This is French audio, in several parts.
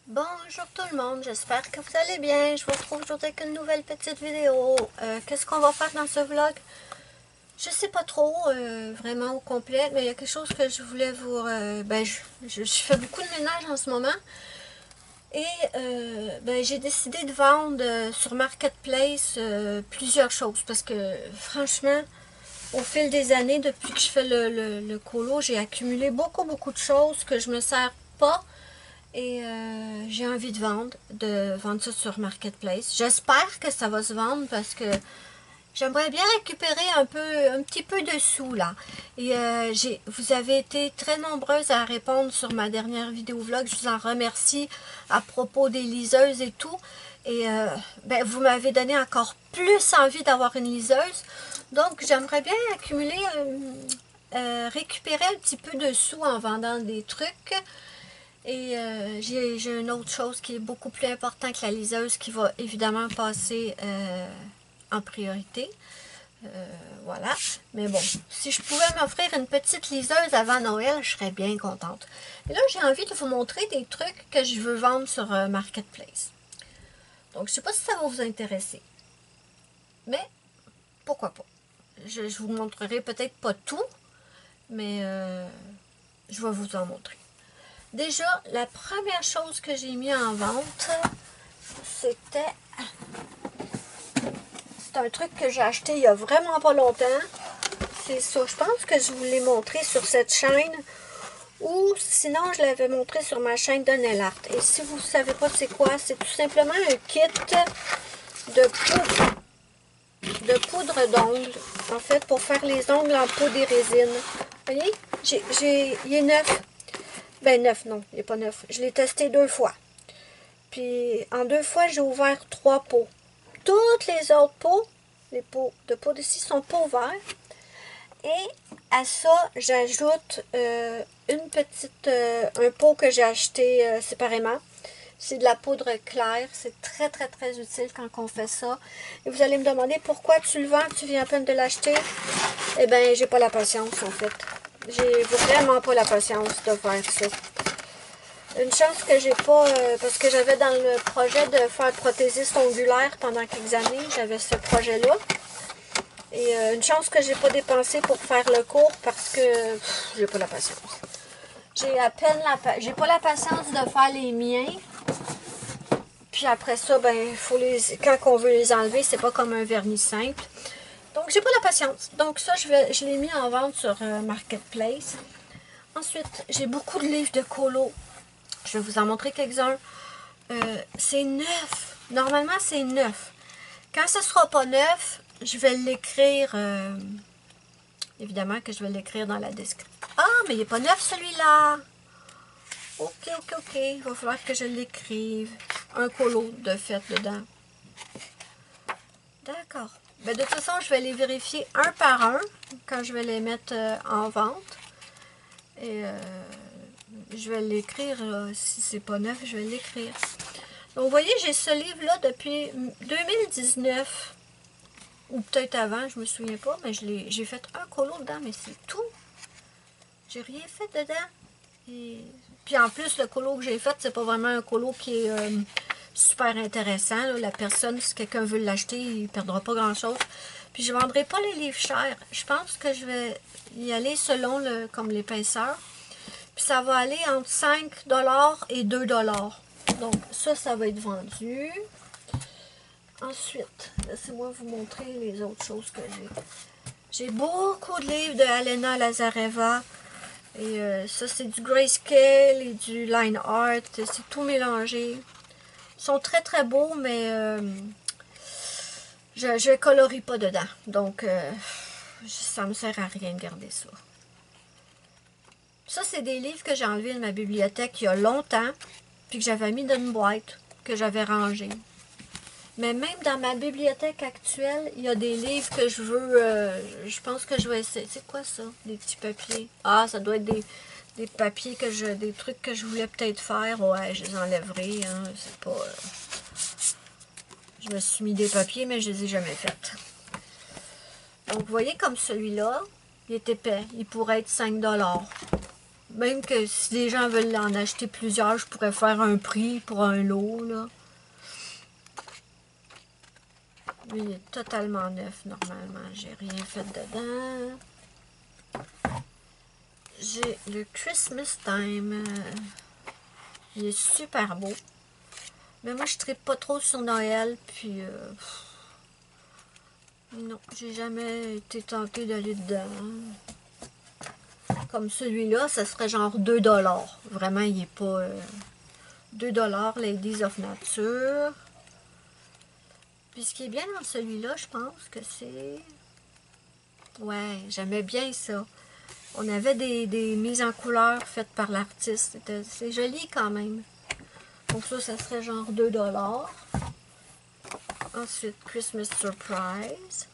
Bonjour tout le monde, j'espère que vous allez bien. Je vous retrouve aujourd'hui avec une nouvelle petite vidéo. Qu'est-ce qu'on va faire dans ce vlog? Je sais pas trop, vraiment au complet, mais il y a quelque chose que je voulais vous... je fais beaucoup de ménage en ce moment. Et j'ai décidé de vendre sur Marketplace plusieurs choses. Parce que franchement, au fil des années, depuis que je fais le colo, j'ai accumulé beaucoup de choses que je me sers pas. Et j'ai envie de vendre ça sur Marketplace. J'espère que ça va se vendre parce que j'aimerais bien récupérer un petit peu de sous là. Et vous avez été très nombreuses à répondre sur ma dernière vidéo vlog. Je vous en remercie à propos des liseuses et tout. Et vous m'avez donné encore plus envie d'avoir une liseuse. Donc j'aimerais bien accumuler, récupérer un petit peu de sous en vendant des trucs. Et j'ai une autre chose qui est beaucoup plus importante que la liseuse qui va évidemment passer en priorité. Voilà. Mais bon, si je pouvais m'offrir une petite liseuse avant Noël, je serais bien contente. Et là, j'ai envie de vous montrer des trucs que je veux vendre sur Marketplace. Donc, je ne sais pas si ça va vous intéresser. Mais, pourquoi pas. Je vous montrerai peut-être pas tout, mais je vais vous en montrer. Déjà, la première chose que j'ai mis en vente, c'est un truc que j'ai acheté il y a vraiment pas longtemps. C'est ça. Je pense que je vous l'ai montré sur cette chaîne ou sinon je l'avais montré sur ma chaîne de Nail Art. Et si vous ne savez pas c'est quoi, c'est tout simplement un kit de poudre d'ongles. En fait, pour faire les ongles en poudre et résine. Vous voyez, il est neuf. Ben neuf, non, il n'est pas neuf. Je l'ai testé 2 fois. Puis en 2 fois, j'ai ouvert 3 pots. Toutes les autres pots, les pots de poudre ici, sont pas ouverts. Et à ça, j'ajoute un pot que j'ai acheté séparément. C'est de la poudre claire. C'est très utile quand on fait ça. Et vous allez me demander pourquoi tu le vends, tu viens à peine de l'acheter. Eh bien, j'ai pas la patience en fait. J'ai vraiment pas la patience de faire ça. Une chance que j'ai pas, parce que j'avais dans le projet de faire prothésiste ongulaire pendant quelques années, j'avais ce projet-là. Et une chance que j'ai pas dépensé pour faire le cours parce que j'ai pas la patience. J'ai pas la patience de faire les miens. Puis après ça, quand on veut les enlever, c'est pas comme un vernis simple. Donc j'ai pas la patience. Donc ça, je l'ai mis en vente sur Marketplace. Ensuite, j'ai beaucoup de livres de colo. Je vais vous en montrer quelques-uns. C'est neuf. Normalement, c'est neuf. Quand ce ne sera pas neuf, je vais l'écrire. Évidemment que je vais l'écrire dans la description. Ah, mais il n'est pas neuf celui-là. Ok. Il va falloir que je l'écrive. Un colo de fait dedans. D'accord. De toute façon, je vais les vérifier un par un quand je vais les mettre en vente. Et je vais l'écrire, si c'est pas neuf, je vais l'écrire. Donc, vous voyez, j'ai ce livre-là depuis 2019. Ou peut-être avant, je me souviens pas, mais j'ai fait un colo dedans, mais c'est tout. J'ai rien fait dedans. Et puis en plus, le colo que j'ai fait, c'est pas vraiment un colo qui est super intéressant. Là. La personne, si quelqu'un veut l'acheter, il ne perdra pas grand-chose. Puis je ne vendrai pas les livres chers. Je pense que je vais y aller selon comme l'épaisseur. Puis ça va aller entre 5 $ et 2 $. Donc ça va être vendu. Ensuite, laissez-moi vous montrer les autres choses que j'ai. J'ai beaucoup de livres de Alena Lazareva. Et ça, c'est du grayscale et du line art. C'est tout mélangé. Ils sont très beaux, mais je ne colorie pas dedans. Donc, ça me sert à rien de garder ça. Ça, c'est des livres que j'ai enlevés de ma bibliothèque il y a longtemps, puis que j'avais mis dans une boîte, que j'avais rangée. Mais même dans ma bibliothèque actuelle, il y a des livres que je veux... je pense que je vais essayer. C'est quoi ça? Des petits papiers. Ah, ça doit être des papiers des trucs que je voulais peut-être faire. Ouais, je les enlèverai. Hein, c'est pas... je me suis mis des papiers, mais je les ai jamais faits. Donc, vous voyez comme celui-là, il est épais. Il pourrait être 5 $. Même que si les gens veulent en acheter plusieurs, je pourrais faire un prix pour un lot, là. Lui, il est totalement neuf, normalement. J'ai rien fait dedans. J'ai le Christmas Time. Il est super beau. Mais moi, je tripe pas trop sur Noël, puis... non, j'ai jamais été tentée d'aller dedans. Comme celui-là, ça serait genre 2 $. Vraiment, il est pas... 2 $, Ladies of Nature. Puis ce qui est bien dans celui-là, je pense que c'est... Ouais, j'aimais bien ça. On avait des mises en couleur faites par l'artiste. C'est joli quand même. Donc ça serait genre 2 $. Ensuite, Christmas Surprise.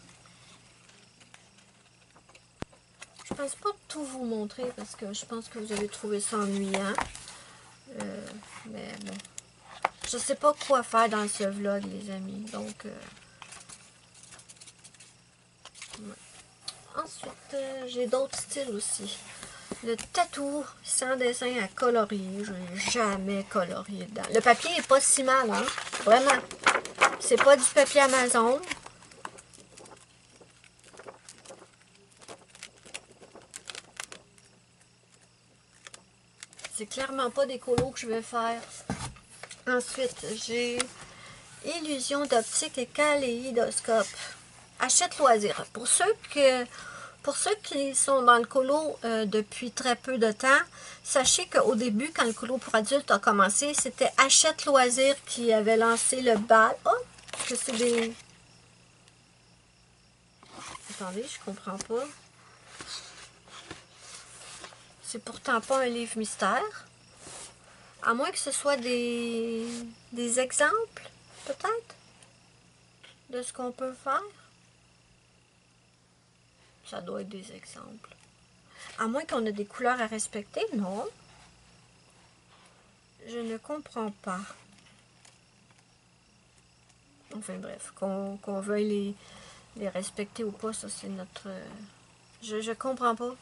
Je pense pas tout vous montrer parce que je pense que vous allez trouver ça ennuyant. Mais bon. Je sais pas quoi faire dans ce vlog, les amis. Donc, ouais. Ensuite, j'ai d'autres styles aussi. Le tatou sans dessin à colorier. Je n'ai jamais colorié dedans. Le papier est pas si mal, hein? Vraiment. C'est pas du papier Amazon. C'est clairement pas des colos que je vais faire. Ensuite, j'ai Illusion d'optique et kaléidoscope. Achète loisir. Pour ceux qui sont dans le colo depuis très peu de temps, sachez qu'au début, quand le colo pour adultes a commencé, c'était Achète loisir qui avait lancé le bal. Oh, que c'est des... Attendez, je comprends pas. C'est pourtant pas un livre mystère. À moins que ce soit des exemples, peut-être, de ce qu'on peut faire. Ça doit être des exemples. À moins qu'on ait des couleurs à respecter, non. Je ne comprends pas. Enfin bref, qu'on veuille les respecter ou pas, ça c'est notre... Je comprends pas.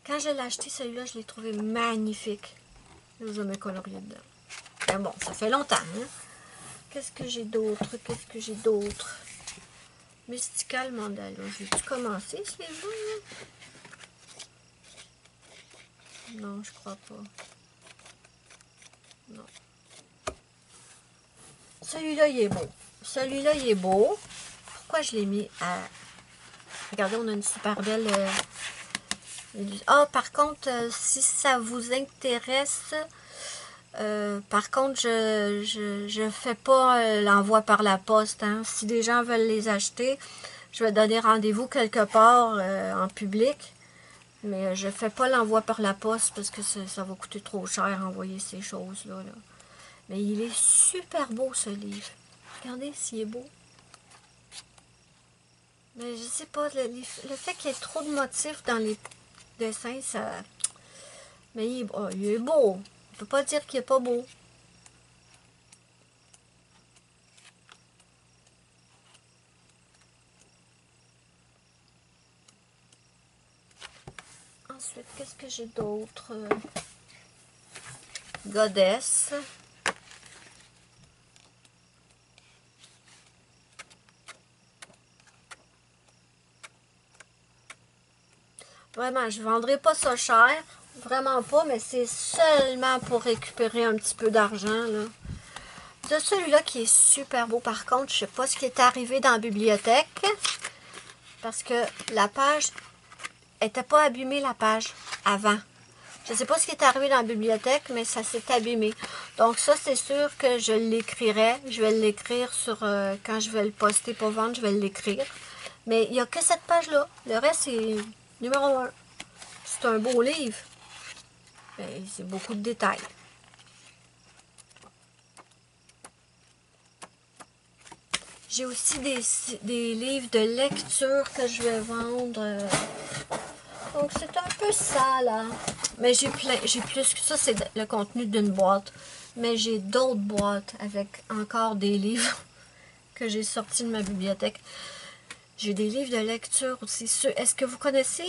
Quand je l'ai acheté, celui-là, je l'ai trouvé magnifique. Je vous ai mis colorié dedans. Mais bon, ça fait longtemps, hein? Qu'est-ce que j'ai d'autre? Qu'est-ce que j'ai d'autre? Mystical Mandala. J'ai-tu commencé ce livre-là? Non, je crois pas. Non. Celui-là, il est beau. Celui-là, il est beau. Pourquoi je l'ai mis à... Regardez, on a une super belle... Ah, par contre, si ça vous intéresse... par contre, je fais pas l'envoi par la poste. Hein. Si des gens veulent les acheter, je vais donner rendez-vous quelque part en public. Mais je fais pas l'envoi par la poste parce que ça va coûter trop cher envoyer ces choses-là. Là. Mais il est super beau ce livre. Regardez s'il est beau. Mais je sais pas, le fait qu'il y ait trop de motifs dans les dessins, ça... Mais il est beau. On peut pas dire qu'il est pas beau. Ensuite, qu'est-ce que j'ai d'autre? Goddess. Vraiment, je ne vendrai pas ça cher. Vraiment pas, mais c'est seulement pour récupérer un petit peu d'argent. De celui-là qui est super beau. Par contre, je ne sais pas ce qui est arrivé dans la bibliothèque. Parce que la page n'était pas abîmée, la page, avant. Je ne sais pas ce qui est arrivé dans la bibliothèque, mais ça s'est abîmé. Donc ça, c'est sûr que je l'écrirai. Je vais l'écrire sur... quand je vais le poster pour vendre, je vais l'écrire. Mais il n'y a que cette page-là. Le reste, c'est numéro 1. C'est un beau livre. Mais c'est beaucoup de détails. J'ai aussi des livres de lecture que je vais vendre. Donc, c'est un peu ça, là. Mais j'ai plus que ça, c'est le contenu d'une boîte. Mais j'ai d'autres boîtes avec encore des livres que j'ai sortis de ma bibliothèque. J'ai des livres de lecture aussi. Est-ce que vous connaissez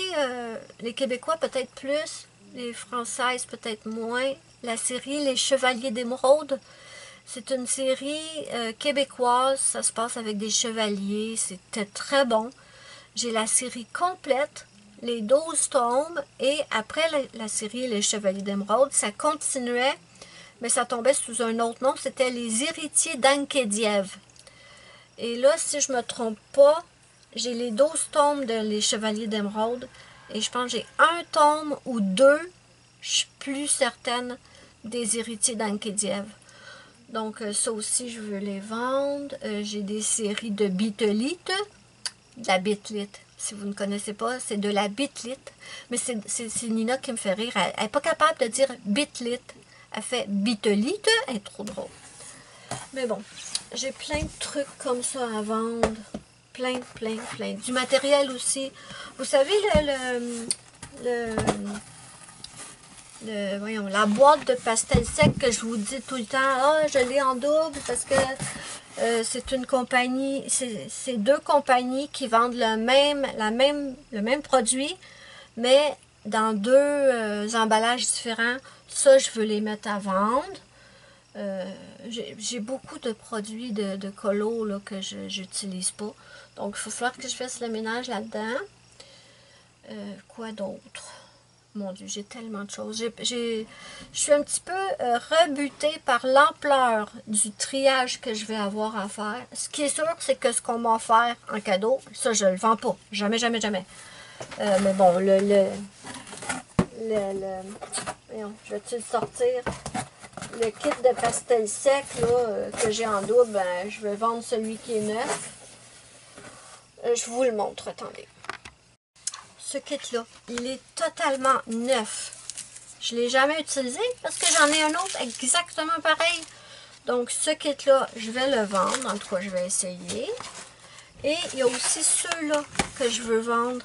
les Québécois peut-être plus, les Françaises peut-être moins, la série Les Chevaliers d'Émeraude? C'est une série québécoise, ça se passe avec des chevaliers, c'était très bon. J'ai la série complète, les 12 tomes, et après la série Les Chevaliers d'Émeraude, ça continuait, mais ça tombait sous un autre nom, c'était Les Héritiers d'Ankhédiève. Et là, si je me trompe pas, j'ai les 12 tomes de Les Chevaliers d'Émeraude, et je pense que j'ai un tome ou deux, je suis plus certaine, des Héritiers d'Ankhédiève. Donc, ça aussi, je veux les vendre. J'ai des séries de Beatlite, de la Beatlite. Si vous ne connaissez pas, c'est de la Beatlite. Mais c'est Nina qui me fait rire. Elle n'est pas capable de dire Beatlite. Elle fait Beatlite. Elle est trop drôle. Mais bon, j'ai plein de trucs comme ça à vendre. Plein. Du matériel aussi. Vous savez, voyons, la boîte de pastel sec que je vous dis tout le temps, ah, je l'ai en double parce que c'est une compagnie, c'est deux compagnies qui vendent le même produit, mais dans deux emballages différents. Ça, je veux les mettre à vendre. J'ai beaucoup de produits de colo là, que je n'utilise pas. Donc, il faut falloir que je fasse le ménage là-dedans. Quoi d'autre? Mon Dieu, j'ai tellement de choses. Je suis un petit peu rebutée par l'ampleur du triage que je vais avoir à faire. Ce qui est sûr, c'est que ce qu'on m'a offert en cadeau, ça, je ne le vends pas. Jamais. Mais bon, voyons, je vais-tu le sortir? Le kit de pastel sec là, que j'ai en double, ben, je vais vendre celui qui est neuf. Je vous le montre, attendez. Ce kit-là, il est totalement neuf. Je ne l'ai jamais utilisé parce que j'en ai un autre exactement pareil. Donc, ce kit-là, je vais le vendre. En tout cas, je vais essayer. Et il y a aussi ceux-là que je veux vendre.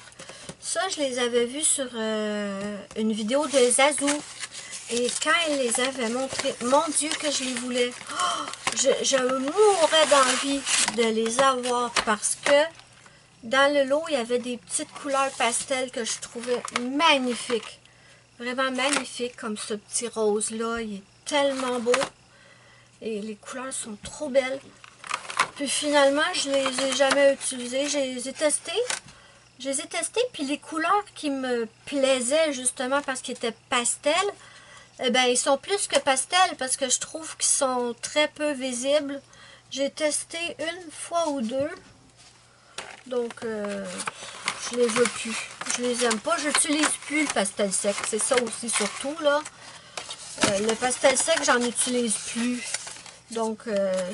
Ça, je les avais vus sur une vidéo de Zazou. Et quand elle les avait montrés, mon Dieu que je les voulais. Oh, je mourrais d'envie de les avoir parce que dans le lot, il y avait des petites couleurs pastel que je trouvais magnifiques. Vraiment magnifiques, comme ce petit rose-là. Il est tellement beau. Et les couleurs sont trop belles. Puis finalement, je ne les ai jamais utilisées. Je les ai testées. Je les ai testées, puis les couleurs qui me plaisaient, justement, parce qu'ils étaient pastel, eh bien, ils sont plus que pastel, parce que je trouve qu'ils sont très peu visibles. J'ai testé une fois ou deux. Donc, je les veux plus. Je les aime pas. Je n'utilise plus le pastel sec. C'est ça aussi, surtout, là. Le pastel sec, j'en utilise plus. Donc,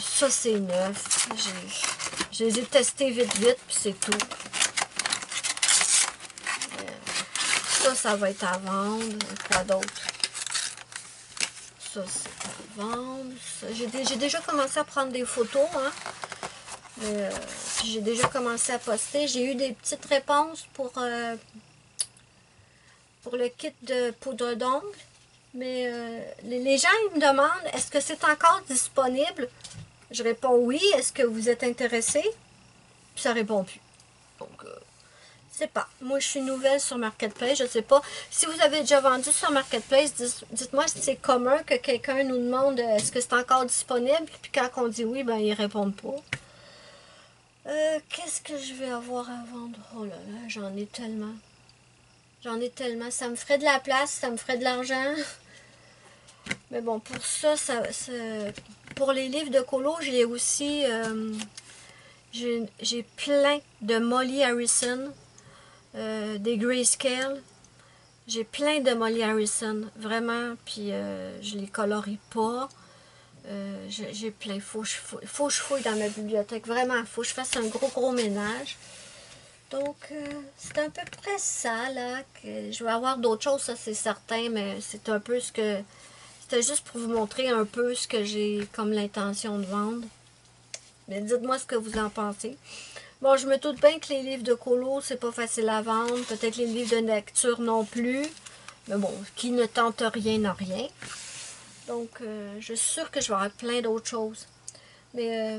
ça, c'est neuf. Je les ai testés vite, puis c'est tout. Ça va être à vendre. Quoi d'autre? Ça, c'est à vendre. J'ai déjà commencé à prendre des photos, hein. Puis j'ai déjà commencé à poster. J'ai eu des petites réponses pour le kit de poudre d'ongles. Mais les gens ils me demandent, est-ce que c'est encore disponible? Je réponds oui. Est-ce que vous êtes intéressé? Puis ça répond plus. Donc, je sais pas. Moi, je suis nouvelle sur Marketplace. Je sais pas. Si vous avez déjà vendu sur Marketplace, dites-moi si c'est commun que quelqu'un nous demande est-ce que c'est encore disponible? Puis quand on dit oui, ben ils répondent pas. Qu'est-ce que je vais avoir à vendre? Oh là là, j'en ai tellement. J'en ai tellement. Ça me ferait de la place, ça me ferait de l'argent. Mais bon, pour ça, pour les livres de colo, j'ai aussi... j'ai plein de Molly Harrison, des Grayscale. J'ai plein de Molly Harrison, vraiment. Puis je les colorie pas. J'ai plein. Faut que je fouille dans ma bibliothèque. Vraiment, faut que je fasse un gros ménage. Donc, c'est à peu près ça, là. Que je vais avoir d'autres choses, ça c'est certain, mais c'est un peu ce que... C'était juste pour vous montrer un peu ce que j'ai comme l'intention de vendre. Mais dites-moi ce que vous en pensez. Bon, je me doute bien que les livres de colo, c'est pas facile à vendre. Peut-être les livres de lecture non plus. Mais bon, qui ne tente rien n'a rien. Donc, je suis sûre que je vais avoir plein d'autres choses. Mais,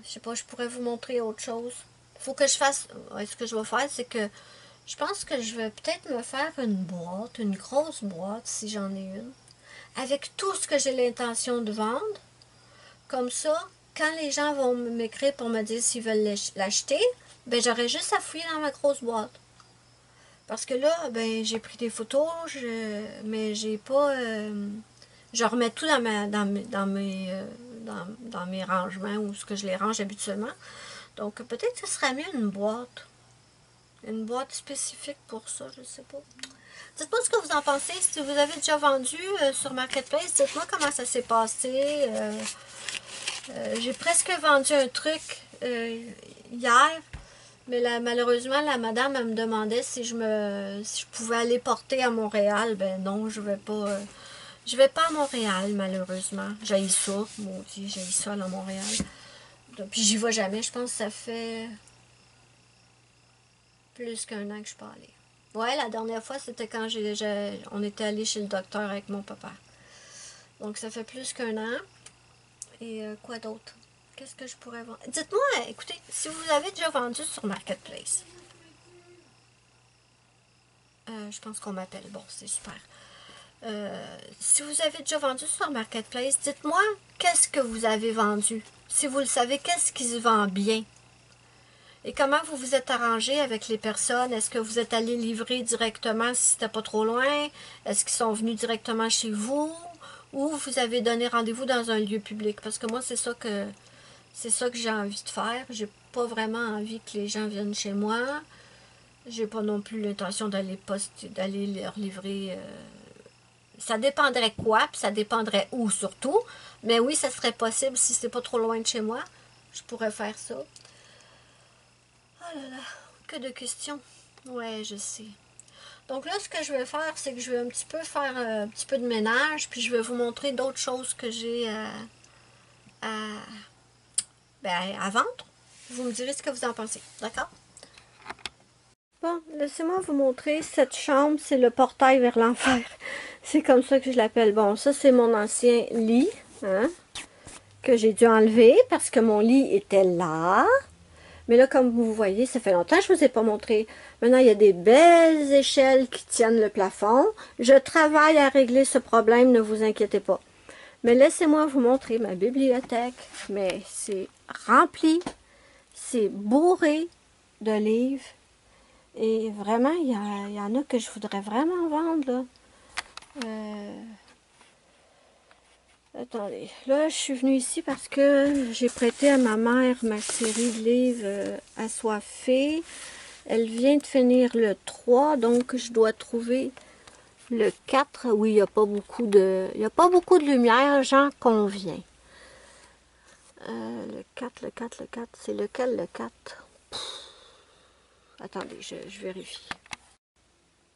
je sais pas, je pourrais vous montrer autre chose. faut que je fasse... ouais, ce que je vais faire, c'est que je pense que je vais peut-être me faire une boîte, une grosse boîte, si j'en ai une, avec tout ce que j'ai l'intention de vendre. Comme ça, quand les gens vont m'écrire pour me dire s'ils veulent l'acheter, ben j'aurai juste à fouiller dans ma grosse boîte. Parce que là, ben j'ai pris des photos, mais j'ai pas... je remets tout dans mes rangements ou ce que je les range habituellement. Donc peut-être que ce serait mieux une boîte. Une boîte spécifique pour ça, je sais pas. Dites-moi ce que vous en pensez. Si vous avez déjà vendu sur Marketplace, dites-moi comment ça s'est passé. J'ai presque vendu un truc hier, mais malheureusement, la madame elle me demandait si je pouvais aller porter à Montréal. Ben non, je vais pas. Je vais pas à Montréal, malheureusement. J'haïs ça, maudit, j'haïs ça à Montréal. Puis j'y vais jamais. Je pense que ça fait plus qu'un an que je suis pas allée. Ouais, la dernière fois, c'était quand on était allé chez le docteur avec mon papa. Donc ça fait plus qu'un an. Et quoi d'autre? Qu'est-ce que je pourrais vendre? Dites-moi, écoutez, si vous avez déjà vendu sur Marketplace. Je pense qu'on m'appelle. Bon, c'est super. Si vous avez déjà vendu sur Marketplace, dites-moi qu'est-ce que vous avez vendu. Si vous le savez, qu'est-ce qui se vend bien? Et comment vous vous êtes arrangé avec les personnes? Est-ce que vous êtes allé livrer directement si c'était pas trop loin? Est-ce qu'ils sont venus directement chez vous? Ou vous avez donné rendez-vous dans un lieu public? Parce que moi, c'est ça que j'ai envie de faire. J'ai pas vraiment envie que les gens viennent chez moi. J'ai pas non plus l'intention d'aller leur livrer. Ça dépendrait quoi, puis ça dépendrait où surtout. Mais oui, ça serait possible si c'est pas trop loin de chez moi. Je pourrais faire ça. Oh là là, que de questions. Ouais, je sais. Donc là, ce que je vais faire, c'est que je vais un petit peu faire un petit peu de ménage, puis je vais vous montrer d'autres choses que j'ai à vendre. Vous me direz ce que vous en pensez, d'accord? Bon, laissez-moi vous montrer cette chambre, c'est le portail vers l'enfer. C'est comme ça que je l'appelle. Bon, ça c'est mon ancien lit, hein, que j'ai dû enlever parce que mon lit était là. Mais là, comme vous voyez, ça fait longtemps que je ne vous ai pas montré. Maintenant, il y a des belles échelles qui tiennent le plafond. Je travaille à régler ce problème, ne vous inquiétez pas. Mais laissez-moi vous montrer ma bibliothèque. Mais c'est rempli, c'est bourré de livres. Et vraiment, il y en a que je voudrais vraiment vendre, là. Attendez, là, je suis venue ici parce que j'ai prêté à ma mère ma série de livres Assoiffée. Elle vient de finir le 3, donc je dois trouver le 4. Oui, il n'y a pas beaucoup de lumière, j'en conviens. Le 4, c'est lequel le 4? Attendez, je vérifie.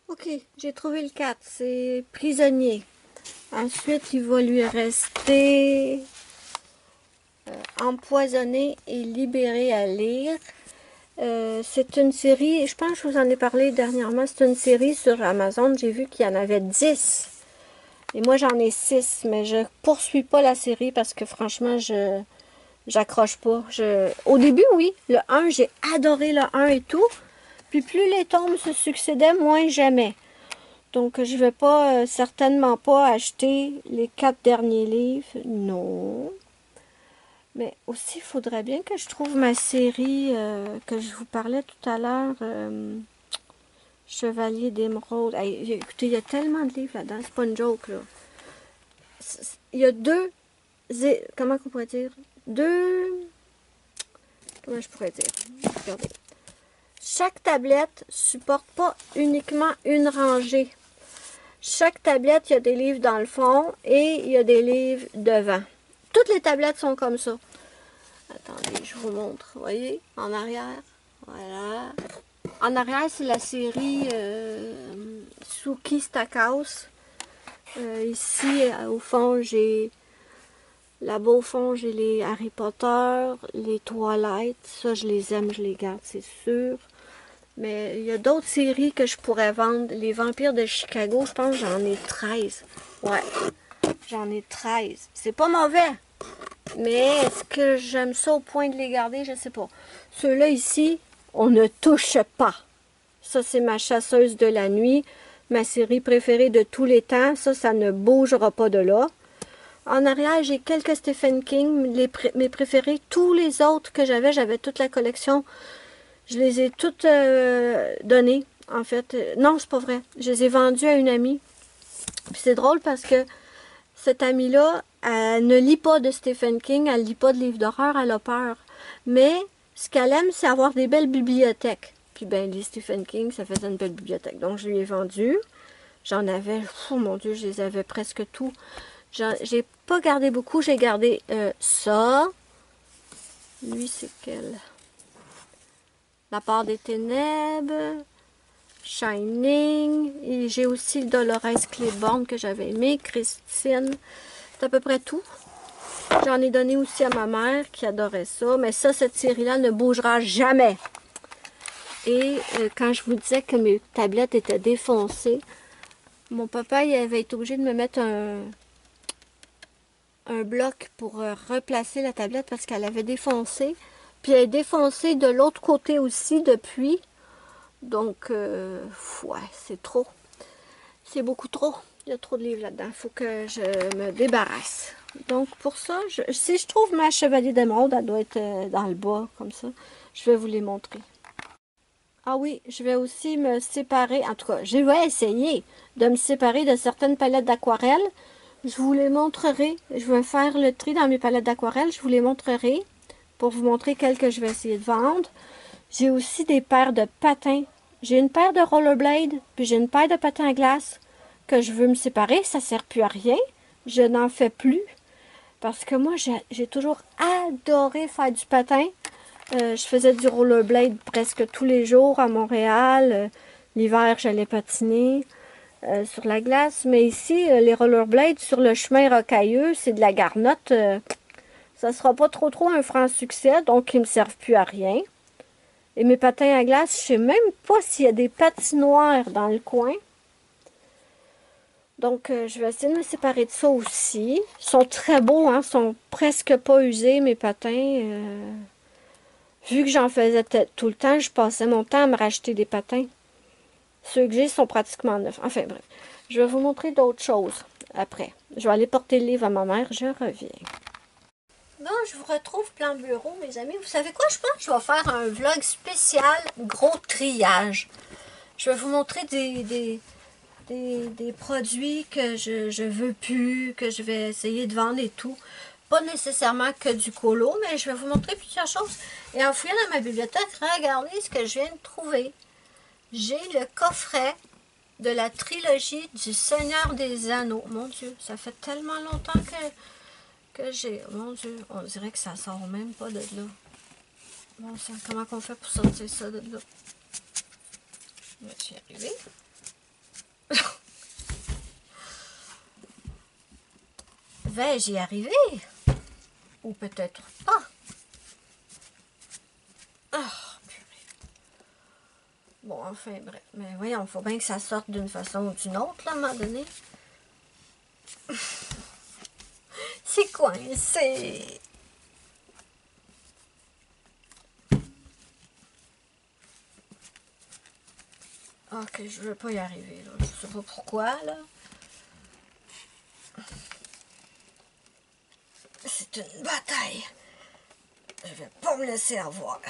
Ok, j'ai trouvé le 4, c'est Prisonnier. Ensuite, il va lui rester Empoisonné et libéré à lire. C'est une série, je pense que je vous en ai parlé dernièrement, c'est une série sur Amazon. J'ai vu qu'il y en avait 10. Et moi, j'en ai 6, mais je poursuis pas la série parce que franchement, j'accroche pas. Au début, oui, le 1, j'ai adoré le 1 et tout. Puis plus les tomes se succédaient, moins j'aimais. Donc, je vais pas, certainement pas acheter les 4 derniers livres. Non. Mais aussi, il faudrait bien que je trouve ma série que je vous parlais tout à l'heure. Chevalier d'Émeraude. Hey, écoutez, il y a tellement de livres là-dedans. C'est pas une joke, là. Il y a deux... Comment on pourrait dire? Comment je pourrais dire? Regardez. Chaque tablette supporte pas uniquement une rangée. Chaque tablette, il y a des livres dans le fond et il y a des livres devant. Toutes les tablettes sont comme ça. Attendez, je vous montre. Vous voyez, en arrière. Voilà. En arrière, c'est la série Sookie Stackhouse. Ici, au fond, j'ai... Là-bas, au fond, j'ai les Harry Potter, les Twilight. Ça, je les aime, je les garde, c'est sûr. Mais il y a d'autres séries que je pourrais vendre. Les Vampires de Chicago, je pense que j'en ai 13. Ouais, j'en ai 13. C'est pas mauvais. Mais est-ce que j'aime ça au point de les garder? Je sais pas. Ceux-là ici, On ne touche pas. Ça, c'est ma chasseuse de la nuit. Ma série préférée de tous les temps. Ça ne bougera pas de là. En arrière, j'ai quelques Stephen King, mes préférés. Tous les autres que j'avais toute la collection. Je les ai toutes données, en fait. Non, c'est pas vrai. Je les ai vendues à une amie. Puis c'est drôle parce que cette amie-là, elle ne lit pas de Stephen King, elle ne lit pas de livres d'horreur, elle a peur. Mais ce qu'elle aime, c'est avoir des belles bibliothèques. Puis ben, les Stephen King, ça faisait une belle bibliothèque. Donc je lui ai vendu. J'en avais, oh mon Dieu, je les avais presque tous. J'ai pas gardé beaucoup, j'ai gardé ça. Lui, c'est quel? La part des ténèbres. Shining. Et j'ai aussi Dolores Claiborne que j'avais aimé. Christine. C'est à peu près tout. J'en ai donné aussi à ma mère qui adorait ça. Mais ça, cette série-là ne bougera jamais. Et quand je vous disais que mes tablettes étaient défoncées, mon papa il avait été obligé de me mettre un bloc pour replacer la tablette parce qu'elle avait défoncé. Puis elle est défoncée de l'autre côté aussi depuis. Donc, ouais, c'est trop. C'est beaucoup trop. Il y a trop de livres là-dedans. Il faut que je me débarrasse. Donc, pour ça, si je trouve ma Chevalier d'Émeraude, elle doit être dans le bas, comme ça. Je vais vous les montrer. Ah oui, je vais aussi me séparer. En tout cas, je vais essayer de me séparer de certaines palettes d'aquarelle. Je vous les montrerai. Je vais faire le tri dans mes palettes d'aquarelle. Je vous les montrerai pour vous montrer quelles que je vais essayer de vendre. J'ai aussi des paires de patins. J'ai une paire de rollerblades, puis j'ai une paire de patins à glace que je veux me séparer. Ça ne sert plus à rien. Je n'en fais plus. Parce que moi, j'ai toujours adoré faire du patin. Je faisais du rollerblade presque tous les jours à Montréal. L'hiver, j'allais patiner sur la glace. Mais ici, les rollerblades sur le chemin rocailleux, c'est de la garnotte. Ça sera pas trop un franc succès, donc ils ne me servent plus à rien. Et mes patins à glace, je sais même pas s'il y a des patinoires dans le coin. Donc, je vais essayer de me séparer de ça aussi. Ils sont très beaux, hein? Ils sont presque pas usés, mes patins. Vu que j'en faisais tout le temps, je passais mon temps à me racheter des patins. Ceux que j'ai sont pratiquement neufs. Enfin, bref. Je vais vous montrer d'autres choses après. Je vais aller porter le livre à ma mère. Je reviens. Bon, je vous retrouve plan bureau, mes amis. Vous savez quoi? Je pense que je vais faire un vlog spécial gros triage. Je vais vous montrer des produits que je veux plus, que je vais essayer de vendre et tout. Pas nécessairement que du colo, mais je vais vous montrer plusieurs choses. Et en fouillant dans ma bibliothèque, regardez ce que je viens de trouver. J'ai le coffret de la trilogie du Seigneur des Anneaux. Mon Dieu, ça fait tellement longtemps que j'ai... Mon Dieu, on dirait que ça sort même pas de là. Bon sang, comment on fait pour sortir ça de là? Je vais y arriver. Vais-je y arriver? Ou peut-être pas. Ah, purée. Bon, enfin, bref. Mais voyons, il faut bien que ça sorte d'une façon ou d'une autre, là, à un moment donné. C'est coincé. Ok, je veux pas y arriver, là. Je sais pas pourquoi, là. C'est une bataille. Je vais pas me laisser avoir.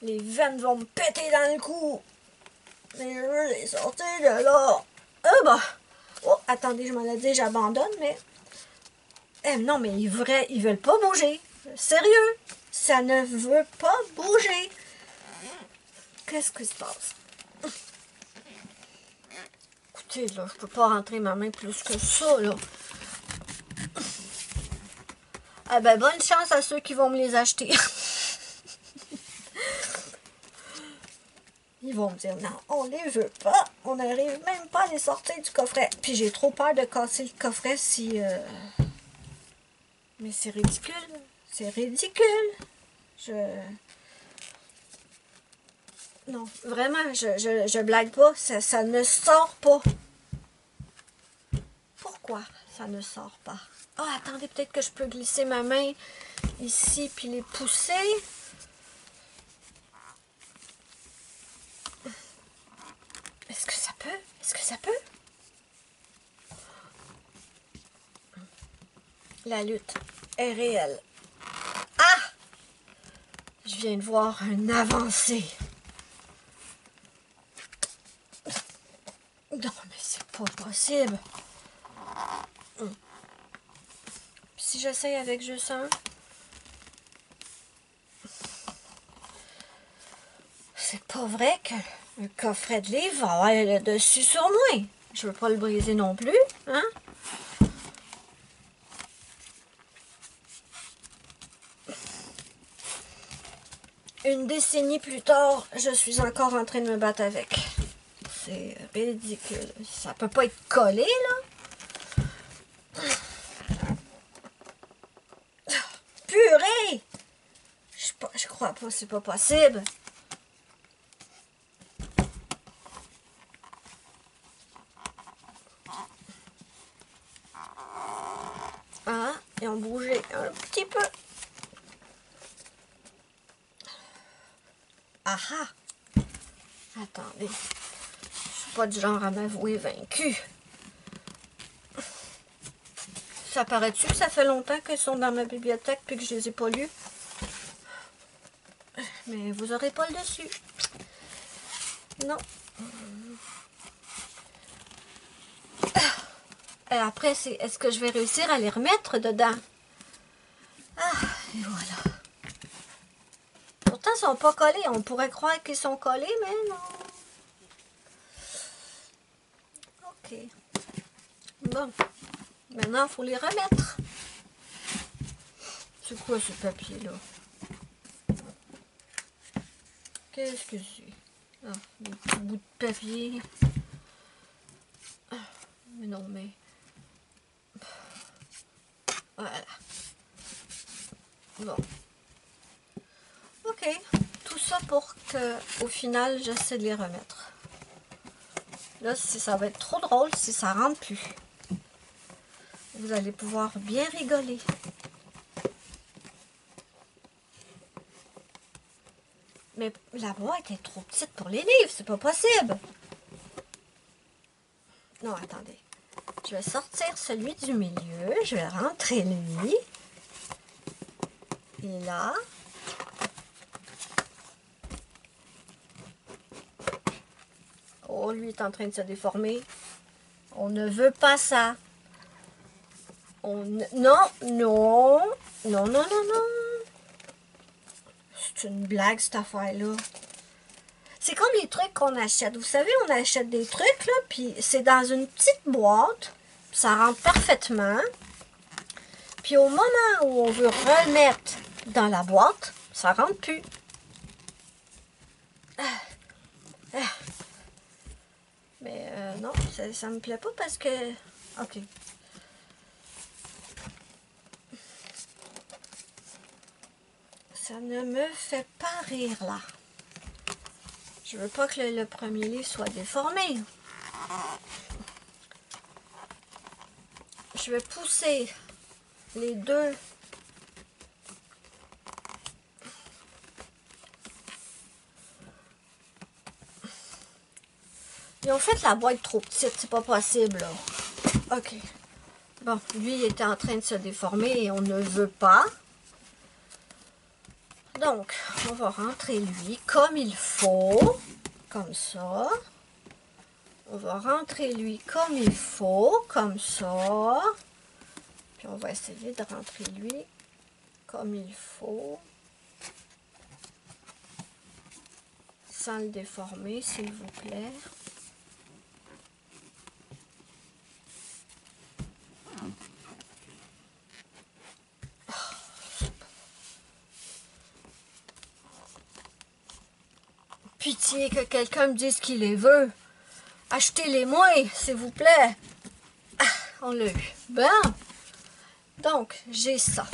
Les veines vont me péter dans le cou. Mais je veux les sortir de là. Bah. Oh, attendez, je m'en ai dit, j'abandonne, mais... non, mais ils veulent pas bouger. Sérieux. Ça ne veut pas bouger. Qu'est-ce qui se passe? Écoutez, là, je peux pas rentrer ma main plus que ça, là. Ah ben, bonne chance à ceux qui vont me les acheter. Ils vont me dire, non, on les veut pas. On n'arrive même pas à les sortir du coffret. Puis j'ai trop peur de casser le coffret si... Mais c'est ridicule. C'est ridicule. Non, vraiment, je blague pas. Ça ne sort pas. Pourquoi Ça ne sort pas. Ah, oh, attendez, peut-être que je peux glisser ma main ici puis les pousser. Est-ce que ça peut? Est-ce que ça peut? La lutte est réelle. Ah! Je viens de voir une avancée. Non, mais c'est pas possible. Si j'essaye avec juste un... C'est pas vrai que le coffret de livre va avoir le dessus sur moi. Je veux pas le briser non plus, hein? Une décennie plus tard, je suis encore en train de me battre avec. C'est ridicule. Ça peut pas être collé, là. Purée! Je crois pas, c'est pas possible. Ah, ils ont bougé un petit peu. Ah ah! Attendez. Je suis pas du genre à m'avouer vaincu. Ça paraît-tu que ça fait longtemps qu'ils sont dans ma bibliothèque puis que je les ai pas lus? Mais vous aurez pas le dessus. Non. Et après, c'est est-ce que je vais réussir à les remettre dedans? Ah, et voilà. Pourtant, ils sont pas collés. On pourrait croire qu'ils sont collés, mais non. Ok. Bon. Maintenant, il faut les remettre. C'est quoi ce papier-là? Qu'est-ce que c'est? Ah, des petits bouts de papier. Ah, mais non, mais... Voilà. Bon. Ok. Tout ça pour que, au final, j'essaie de les remettre. Là, ça va être trop drôle si ça rentre plus. Vous allez pouvoir bien rigoler. Mais la boîte est trop petite pour les livres, c'est pas possible. Non, attendez. Je vais sortir celui du milieu. Je vais rentrer lui. Et là. Oh, lui est en train de se déformer. On ne veut pas ça. Non, non. Non, non, non, non. C'est une blague, cette affaire-là. C'est comme les trucs qu'on achète. Vous savez, on achète des trucs, là, puis c'est dans une petite boîte. Ça rentre parfaitement. Puis au moment où on veut remettre dans la boîte, ça rentre plus. Mais non, ça me plaît pas parce que... Ok. Ça ne me fait pas rire, là. Je veux pas que le premier livre soit déformé. Je vais pousser les deux. Ils ont fait la boîte trop petite, c'est pas possible, là. Ok. Bon, lui, il était en train de se déformer et on ne veut pas. Donc, on va rentrer lui comme il faut. Comme ça. On va rentrer lui comme il faut. Comme ça. Puis on va essayer de rentrer lui comme il faut. Sans le déformer, s'il vous plaît. Pitié que quelqu'un me dise qu'il les veut. Achetez-les-moi, s'il vous plaît. Ah, on l'a eu. Bon. Donc, j'ai ça.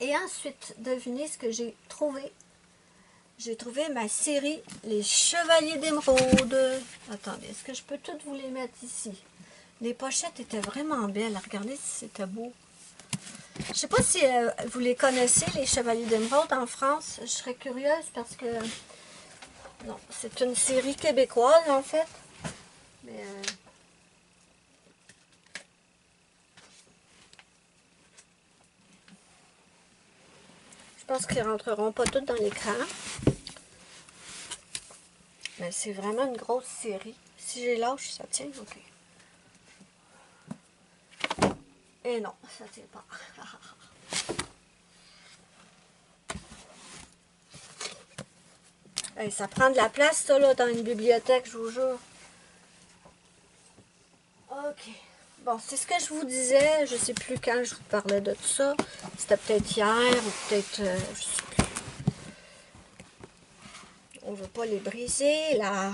Et ensuite, devinez ce que j'ai trouvé. J'ai trouvé ma série Les Chevaliers d'Émeraude. Attendez, est-ce que je peux toutes vous les mettre ici? Les pochettes étaient vraiment belles. Regardez si c'était beau. Je sais pas si vous les connaissez, les Chevaliers d'Émeraude en France. Je serais curieuse parce que... Non, c'est une série québécoise en fait. Mais... je pense qu'ils ne rentreront pas toutes dans l'écran. Mais c'est vraiment une grosse série. Si j'ai lâche, ça tient, ok. Et non, ça tient pas. Hey, ça prend de la place, ça, là, dans une bibliothèque, je vous jure. Ok. Bon, c'est ce que je vous disais. Je sais plus quand je vous parlais de tout ça. C'était peut-être hier ou peut-être... je sais plus. On ne veut pas les briser, là.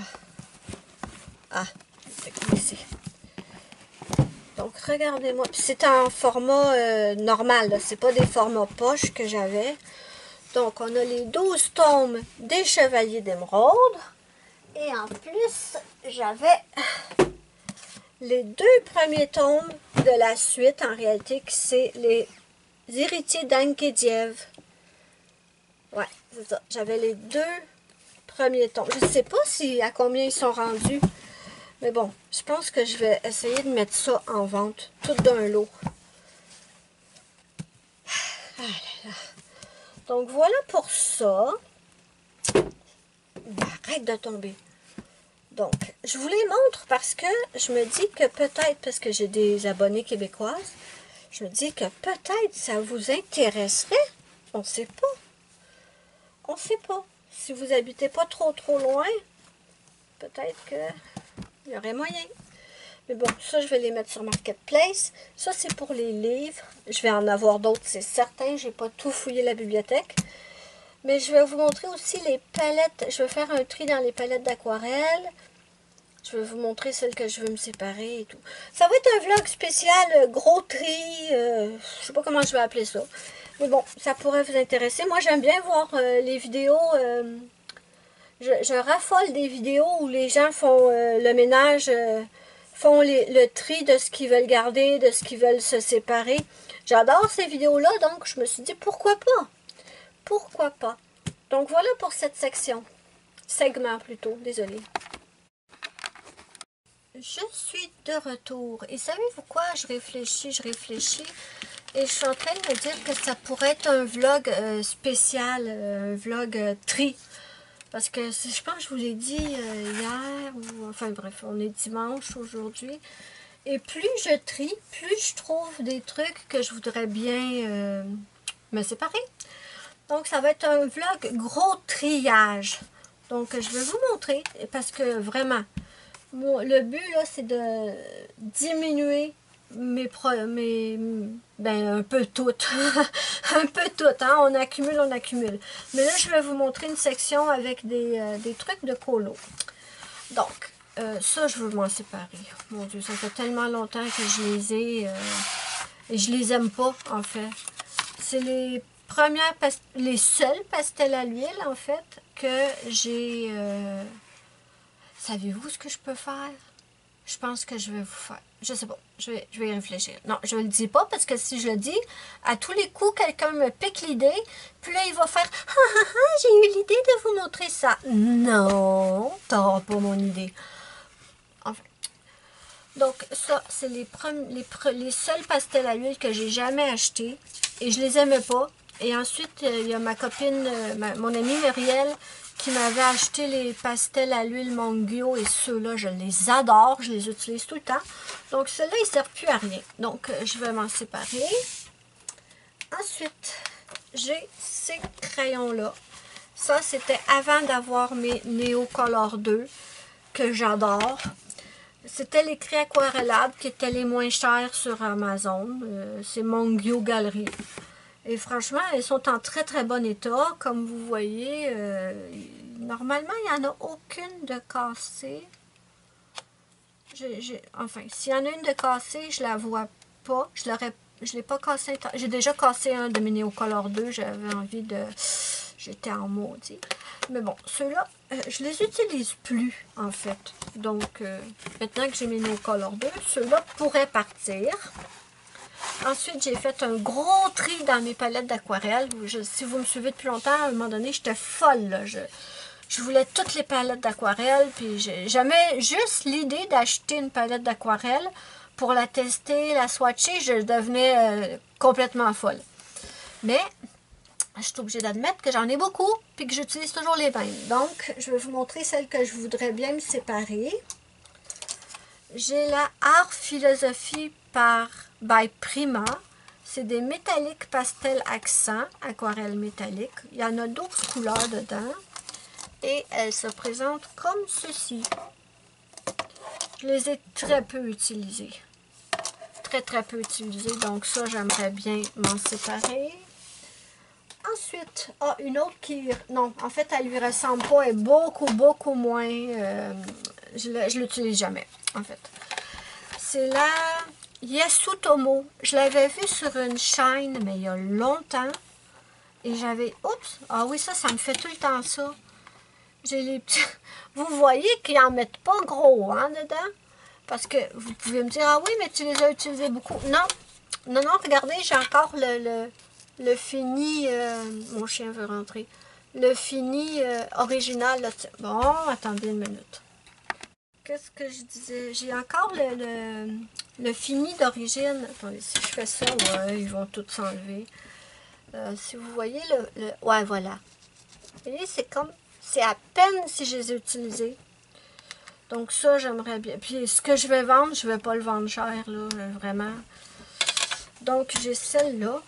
Ah, c'est ici. Donc, regardez-moi. C'est en format normal, c'est pas des formats poche que j'avais. Donc, on a les 12 tomes des Chevaliers d'Émeraude. Et en plus, j'avais les 2 premiers tomes de la suite, en réalité, qui c'est les Héritiers d'Enguediev. Ouais, c'est ça. J'avais les 2 premiers tomes. Je ne sais pas à combien ils sont rendus. Mais bon, je pense que je vais essayer de mettre ça en vente, tout d'un lot. Ah là là. Donc voilà pour ça. Arrête de tomber. Donc, je vous les montre parce que je me dis que peut-être, parce que j'ai des abonnés québécoises, je me dis que peut-être ça vous intéresserait. On ne sait pas. On ne sait pas. Si vous habitez pas trop loin, peut-être qu'il y aurait moyen. Mais bon, ça, je vais les mettre sur Marketplace. Ça, c'est pour les livres. Je vais en avoir d'autres, c'est certain. Je n'ai pas tout fouillé la bibliothèque. Mais je vais vous montrer aussi les palettes. Je vais faire un tri dans les palettes d'aquarelle. Je vais vous montrer celles que je veux me séparer et tout. Ça va être un vlog spécial gros tri. Je sais pas comment je vais appeler ça. Mais bon, ça pourrait vous intéresser. Moi, j'aime bien voir les vidéos. Je raffole des vidéos où les gens font le ménage, font le tri de ce qu'ils veulent garder, de ce qu'ils veulent se séparer. J'adore ces vidéos-là, donc je me suis dit pourquoi pas? Pourquoi pas? Donc voilà pour cette section. Segment plutôt, désolé. Je suis de retour. Et savez-vous quoi? Je réfléchis. Et je suis en train de me dire que ça pourrait être un vlog spécial, un vlog tri. Parce que je pense que je vous l'ai dit hier, ou enfin bref, on est dimanche aujourd'hui. Et plus je trie, plus je trouve des trucs que je voudrais bien me séparer. Donc ça va être un vlog gros triage. Donc je vais vous montrer, parce que vraiment, le but là c'est de diminuer un peu toutes, un peu toutes, hein? On accumule. Mais là, je vais vous montrer une section avec des trucs de colo. Donc, ça, je veux m'en séparer. Mon Dieu, ça fait tellement longtemps que je les ai, et je les aime pas, en fait. C'est les seuls pastels à l'huile, en fait, que j'ai... savez-vous ce que je peux faire? Je pense que je vais vous faire... Je sais pas, je vais y réfléchir. Non, je ne le dis pas parce que si je le dis, à tous les coups, quelqu'un me pique l'idée. Puis là, il va faire « Ah, j'ai eu l'idée de vous montrer ça. » Non, t'auras pas mon idée. Enfin. Donc, ça, c'est les seuls pastels à l'huile que j'ai jamais achetés. Et je les aimais pas. Et ensuite, il y a ma copine, mon amie Muriel, qui m'avait acheté les pastels à l'huile Mongyo. Et ceux-là, je les adore. Je les utilise tout le temps. Donc, ceux-là, ils ne servent plus à rien. Donc, je vais m'en séparer. Ensuite, j'ai ces crayons-là. Ça, c'était avant d'avoir mes Neocolor 2, que j'adore. C'était les craies aquarellables qui étaient les moins chers sur Amazon. C'est Mongyo Galerie. Et franchement, elles sont en très très bon état. Comme vous voyez, normalement, il n'y en a aucune de cassée. Enfin, s'il y en a une de cassée, je la vois pas. Je l'ai pas cassée. J'ai déjà cassé un de mes Neocolor 2. J'avais envie de... j'étais en maudit. Mais bon, ceux-là, je les utilise plus, en fait. Donc, maintenant que j'ai mes No Color 2, ceux-là pourraient partir. Ensuite, j'ai fait un gros tri dans mes palettes d'aquarelle. Si vous me suivez depuis longtemps, à un moment donné, j'étais folle, là. Je voulais toutes les palettes d'aquarelle, puis j'aimais juste l'idée d'acheter une palette d'aquarelle pour la tester, la swatcher. Je devenais complètement folle. Mais je suis obligée d'admettre que j'en ai beaucoup, puis que j'utilise toujours les mêmes. Donc, je vais vous montrer celles que je voudrais bien me séparer. J'ai la Art Philosophie by Prima. C'est des métalliques pastel accent, aquarelle métallique. Il y en a 12 couleurs dedans. Et elles se présentent comme ceci. Je les ai très peu utilisées. Très peu utilisées. Donc ça, j'aimerais bien m'en séparer. Ensuite, une autre qui... Non, en fait, elle lui ressemble pas. Elle est beaucoup moins... je l'utilise jamais, en fait. C'est la Yasutomo. Je l'avais vue sur une chaîne, mais il y a longtemps. Et j'avais... Oups! Ah oui, ça me fait tout le temps ça. J'ai les petits... Vous voyez qu'ils n'en mettent pas gros, hein, dedans? Parce que vous pouvez me dire, ah oui, mais tu les as utilisés beaucoup. Non, regardez, j'ai encore le fini... mon chien veut rentrer. Le fini original. Là, bon, attendez une minute. Qu'est-ce que je disais? J'ai encore le fini d'origine. Attendez, si je fais ça, ouais, ils vont tous s'enlever. Si vous voyez ouais, voilà. Vous voyez, c'est comme... C'est à peine si je les ai utilisés. Donc ça, j'aimerais bien. Puis ce que je vais vendre, je ne vais pas le vendre cher, là, vraiment. Donc j'ai celle-là,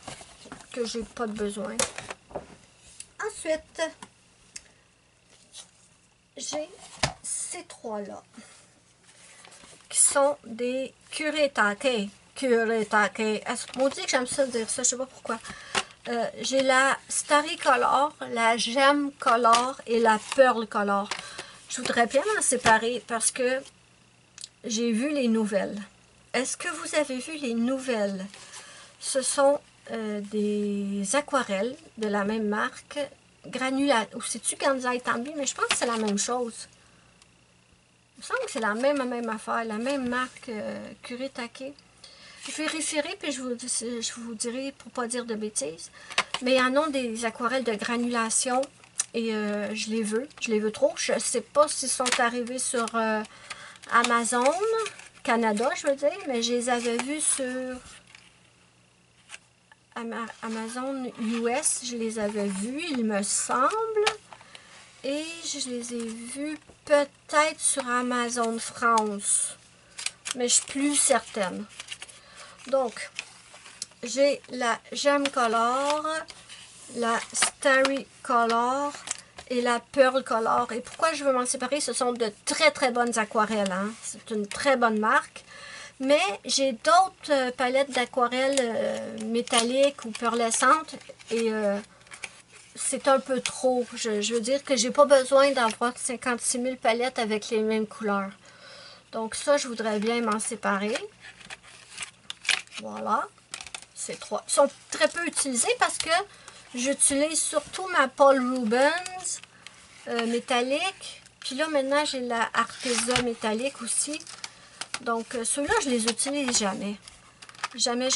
que j'ai pas de besoin. Ensuite, j'ai ces trois-là, qui sont des Kuretake. Kuretake. Maudit que j'aime ça dire ça, je sais pas pourquoi. J'ai la Starry Color, la Gem Color et la Pearl Color. Je voudrais bien m'en séparer parce que j'ai vu les nouvelles. Est-ce que vous avez vu les nouvelles? Ce sont des aquarelles de la même marque, granulats. Ou c'est-tu Kansai Tambi? Mais je pense que c'est la même chose. Il me semble que c'est la même affaire, la même marque Kuretake. Je vérifierai puis je vous dirai pour ne pas dire de bêtises. Mais il y en a des aquarelles de granulation et je les veux trop. Je ne sais pas s'ils sont arrivés sur Amazon, Canada je veux dire, mais je les avais vus sur Amazon US, je les avais vus, il me semble. Et je les ai vus peut-être sur Amazon France, mais je suis plus certaine. Donc, j'ai la Gem Color, la Starry Color et la Pearl Color. Et pourquoi je veux m'en séparer? Ce sont de très bonnes aquarelles. Hein? C'est une très bonne marque. Mais j'ai d'autres palettes d'aquarelles métalliques ou pearlescentes. Et c'est un peu trop. Je veux dire que j'ai pas besoin d'avoir 56 000 palettes avec les mêmes couleurs. Donc ça, je voudrais bien m'en séparer. Voilà. Ces trois. Ils sont très peu utilisés parce que j'utilise surtout ma Paul Rubens métallique. Puis là, maintenant, j'ai la Arteza métallique aussi. Donc, ceux-là, je les utilise jamais. Jamais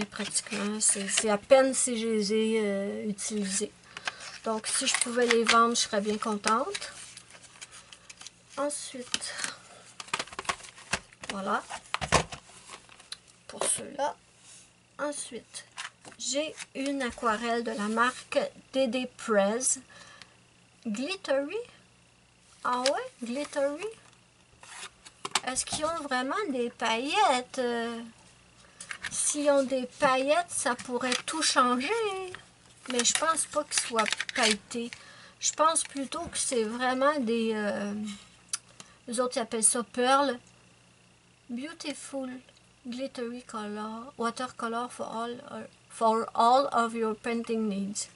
pratiquement. C'est à peine si je les ai utilisés. Donc, si je pouvais les vendre, je serais bien contente. Ensuite, voilà. Pour ceux-là. Ensuite, j'ai une aquarelle de la marque DD Prez. Glittery. Ah ouais, Glittery. Est-ce qu'ils ont vraiment des paillettes? S'ils ont des paillettes, ça pourrait tout changer. Mais je pense pas qu'ils soient pailletés. Je pense plutôt que c'est vraiment des... les autres ils appellent ça Pearl. Beautiful glittery color, watercolor for all of your painting needs.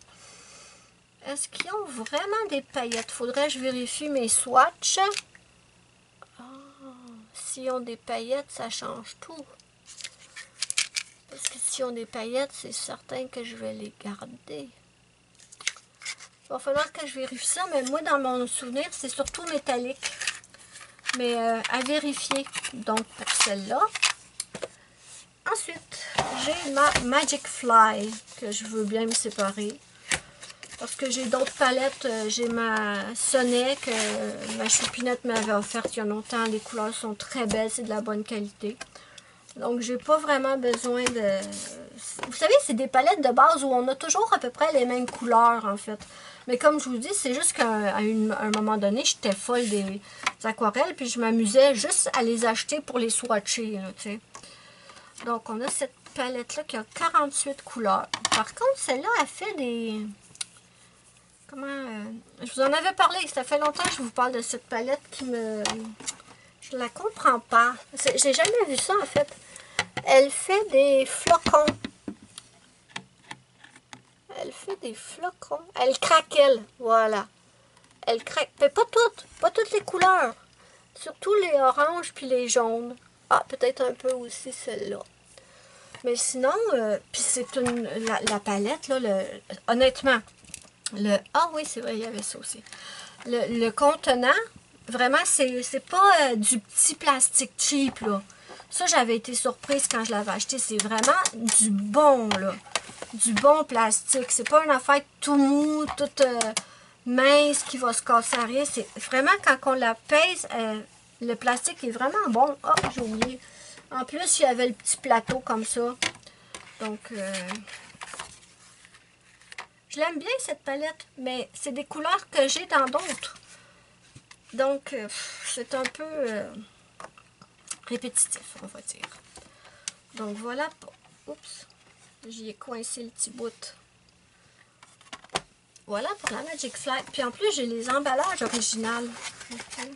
Est-ce qu'ils ont vraiment des paillettes? Faudrait que je vérifie mes swatchs. S'ils ont des paillettes, ça change tout. Parce que s'ils ont des paillettes, c'est certain que je vais les garder. va falloir que je vérifie ça, mais moi, dans mon souvenir, c'est surtout métallique. Mais à vérifier, donc, pour celle-là. Ensuite, j'ai ma Magic Fly, que je veux bien me séparer. Parce que j'ai d'autres palettes. J'ai ma Sonnet que ma choupinette m'avait offerte il y a longtemps. Les couleurs sont très belles, c'est de la bonne qualité. Donc, j'ai pas vraiment besoin de... Vous savez, c'est des palettes de base où on a toujours à peu près les mêmes couleurs, en fait. Mais comme je vous dis, c'est juste qu'à un moment donné, j'étais folle des aquarelles, puis je m'amusais juste à les acheter pour les swatcher, tu sais. Donc, on a cette palette-là qui a 48 couleurs. Par contre, celle-là, elle fait des... Comment... je vous en avais parlé, ça fait longtemps que je vous parle de cette palette qui me... Je la comprends pas. J'ai jamais vu ça, en fait. Elle fait des flocons. Elle fait des flocons. Elle craquelle, voilà. Elle craque. Mais pas toutes les couleurs. Surtout les oranges puis les jaunes. Ah, peut-être un peu aussi celle-là. Mais sinon, puis c'est la palette, là, honnêtement, ah oui, c'est vrai, il y avait ça aussi. Le contenant, vraiment, c'est pas du petit plastique cheap, là. Ça, j'avais été surprise quand je l'avais acheté. C'est vraiment du bon, là. Du bon plastique. C'est pas une affaire tout mou, toute mince qui va se casser à rien. C'est vraiment, quand on la pèse, le plastique est vraiment bon. Oh, j'ai oublié. En plus, il y avait le petit plateau comme ça. Donc, je l'aime bien, cette palette. Mais c'est des couleurs que j'ai dans d'autres. Donc, c'est un peu... répétitif, on va dire. Donc voilà, oups, j'y ai coincé le petit bout. Voilà pour la Magic Fly. Puis en plus, j'ai les emballages originaux. Okay.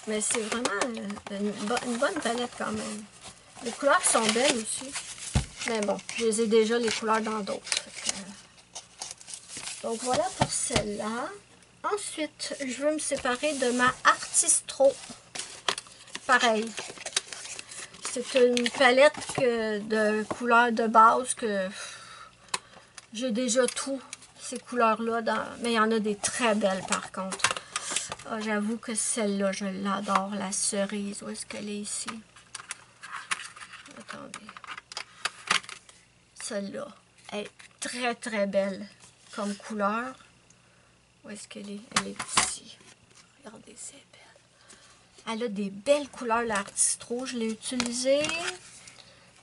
Mais c'est vraiment une bonne palette quand même. Les couleurs sont belles aussi. Mais bon, je les ai déjà les couleurs dans d'autres. Donc voilà pour celle-là. Ensuite, je veux me séparer de ma Artistro. Pareil. C'est une palette de couleurs de base que j'ai déjà tout, ces couleurs-là. Mais il y en a des très belles par contre. Ah, j'avoue que celle-là, je l'adore, la cerise. Où est-ce qu'elle est ici? Attendez. Celle-là, elle est très très belle comme couleur. Où est-ce qu'elle est? Elle est ici. Regardez, c'est belle. Elle a des belles couleurs, l'Artistro. Je l'ai utilisée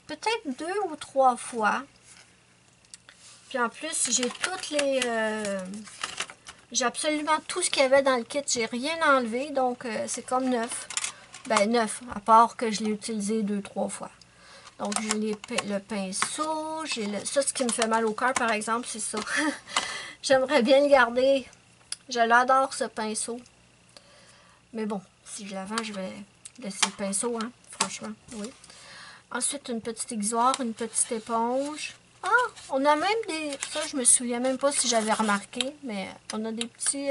peut-être 2 ou 3 fois. Puis en plus, j'ai toutes les... j'ai absolument tout ce qu'il y avait dans le kit. J'ai rien enlevé, donc c'est comme neuf. Ben neuf, à part que je l'ai utilisé 2-3 fois. Donc j'ai le pinceau, j'ai le... Ça, ce qui me fait mal au cœur, par exemple, c'est ça. J'aimerais bien le garder. Je l'adore, ce pinceau. Mais bon, si je la vends, je vais laisser le pinceau, hein, franchement, oui. Ensuite, une petite aiguisoire, une petite éponge. Ah, on a même des... Ça, je me souviens même pas si j'avais remarqué, mais on a des petits...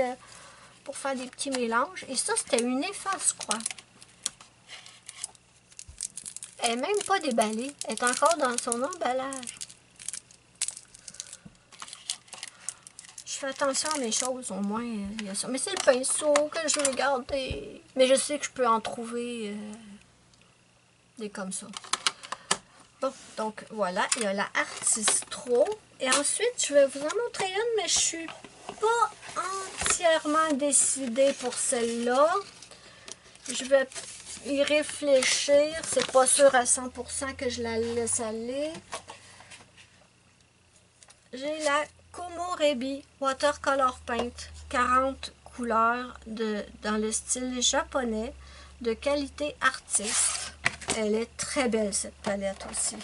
pour faire des petits mélanges. Et ça, c'était une efface, je crois. Elle n'est même pas déballée. Elle est encore dans son emballage. Je fais attention à mes choses, au moins, il y a ça. Mais c'est le pinceau que je veux garder. Mais je sais que je peux en trouver des comme ça. Bon, donc voilà, il y a la Artistro. Et ensuite, je vais vous en montrer une, mais je suis pas entièrement décidée pour celle-là. Je vais y réfléchir. C'est pas sûr à 100% que je la laisse aller. J'ai la Komorebi Watercolor Paint. 40 couleurs dans le style japonais de qualité artiste. Elle est très belle, cette palette aussi.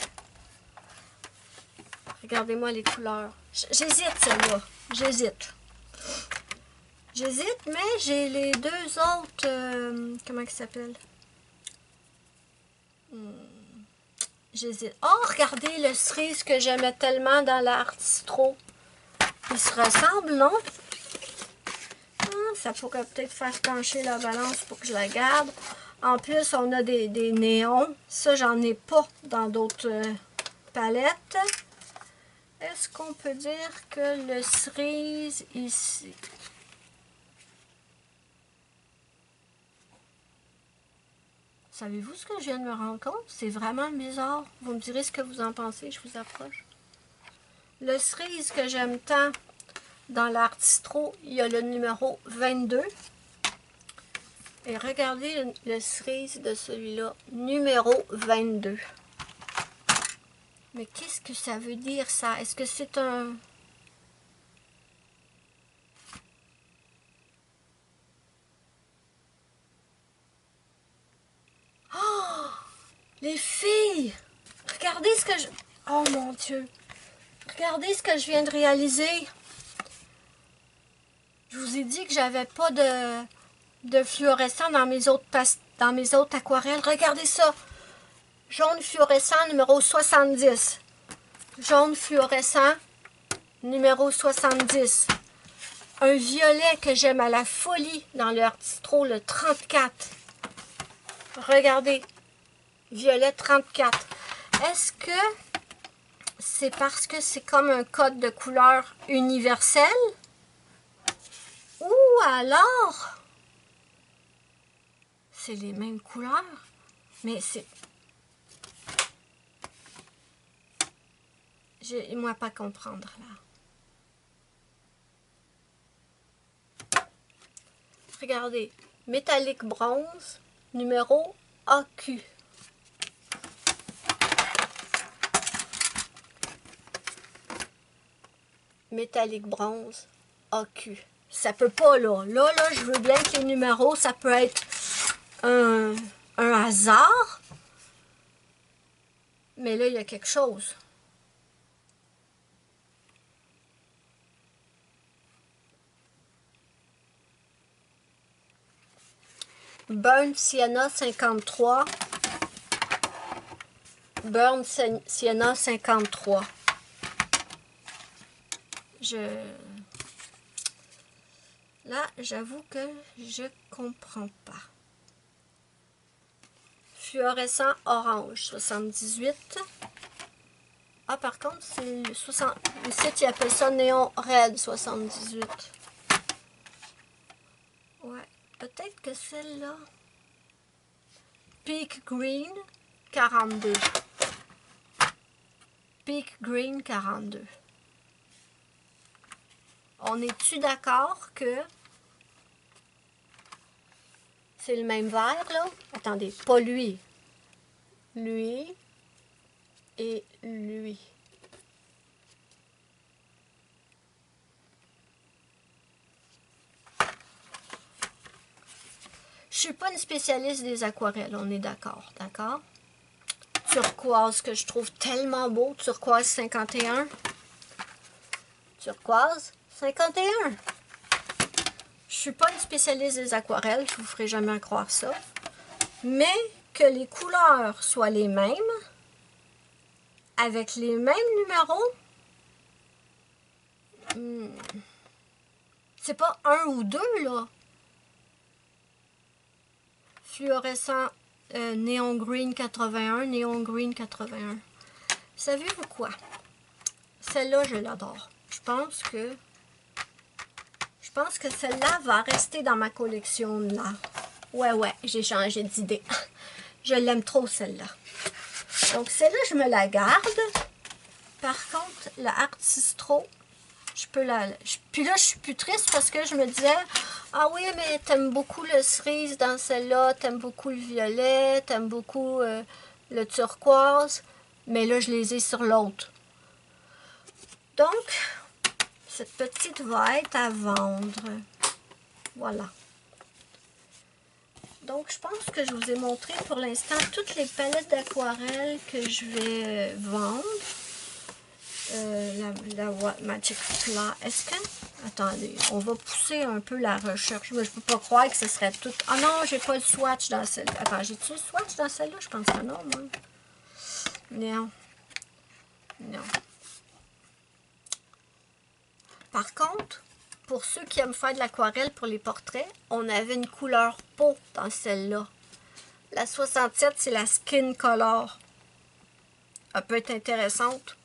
Regardez-moi les couleurs. J'hésite, celle-là. J'hésite. J'hésite, mais j'ai les deux autres... comment ils s'appellent? J'hésite. Oh, regardez le cerise que j'aimais tellement dans l'Artistro. Ils se ressemblent, non? Ça pourrait peut-être faire pencher la balance pour que je la garde. En plus, on a des néons. Ça, j'en ai pas dans d'autres palettes. est-ce qu'on peut dire que le cerise ici... Savez-vous ce que je viens de me rendre compte? C'est vraiment bizarre. Vous me direz ce que vous en pensez, je vous approche. Le cerise que j'aime tant dans l'artistro, il y a le numéro 22. Et regardez le cerise de celui-là, numéro 22. Mais qu'est-ce que ça veut dire ça? Est-ce que c'est un... Oh! Les filles! Regardez ce que je... Oh mon Dieu! Regardez ce que je viens de réaliser. Je vous ai dit que j'avais pas de fluorescent dans mes autres aquarelles. Regardez ça. Jaune fluorescent numéro 70. Jaune fluorescent numéro 70. Un violet que j'aime à la folie dans le Artistro, le 34. Regardez. Violet 34. Est-ce que c'est parce que c'est comme un code de couleur universel? Ou alors, c'est les mêmes couleurs, mais c'est... Moi, pas comprendre, là. Regardez, métallique bronze, numéro AQ. Métallique bronze, AQ. Ça peut pas, là. Là, je veux bien que les numéros, ça peut être un hasard. Mais là, il y a quelque chose. Burn Sienna 53. Burn Sienna 53. Là, j'avoue que je comprends pas. Fluorescent orange 78. Ah, par contre, c'est le 60. Ici, ils appellent ça néon red 78. Ouais, peut-être que celle-là. Peak Green 42. Peak Green 42. On est-tu d'accord que c'est le même vert, là? Attendez, pas lui. Lui et lui. Je suis pas une spécialiste des aquarelles, on est d'accord, d'accord? Turquoise que je trouve tellement beau, turquoise 51. Turquoise 51. Je suis pas une spécialiste des aquarelles, je vous ferai jamais croire ça. Mais que les couleurs soient les mêmes, avec les mêmes numéros, c'est pas un ou deux, là. Fluorescent Neon Green 81, Neon Green 81. Savez-vous quoi? Celle-là, je l'adore. Je pense que celle-là va rester dans ma collection là. Ouais, j'ai changé d'idée. Je l'aime trop, celle-là. Donc, celle-là, je me la garde. Par contre, la Artistro, je peux la... Puis là, je suis plus triste parce que je me disais, ah oui, mais t'aimes beaucoup le cerise dans celle-là, t'aimes beaucoup le violet, t'aimes beaucoup le turquoise. Mais là, je les ai sur l'autre. Donc, cette petite va être à vendre. Voilà. Donc, je pense que je vous ai montré pour l'instant toutes les palettes d'aquarelle que je vais vendre. La Magic Fly. Est-ce que... Attendez, on va pousser un peu la recherche. Mais je peux pas croire que ce serait tout... Ah non, j'ai pas le swatch dans celle-là. Attends, j'ai-tu le swatch dans celle-là? Je pense que non, moi. Non. Non. Par contre, pour ceux qui aiment faire de l'aquarelle pour les portraits, on avait une couleur peau dans celle-là. La 67, c'est la Skin Color. Elle peut être intéressante.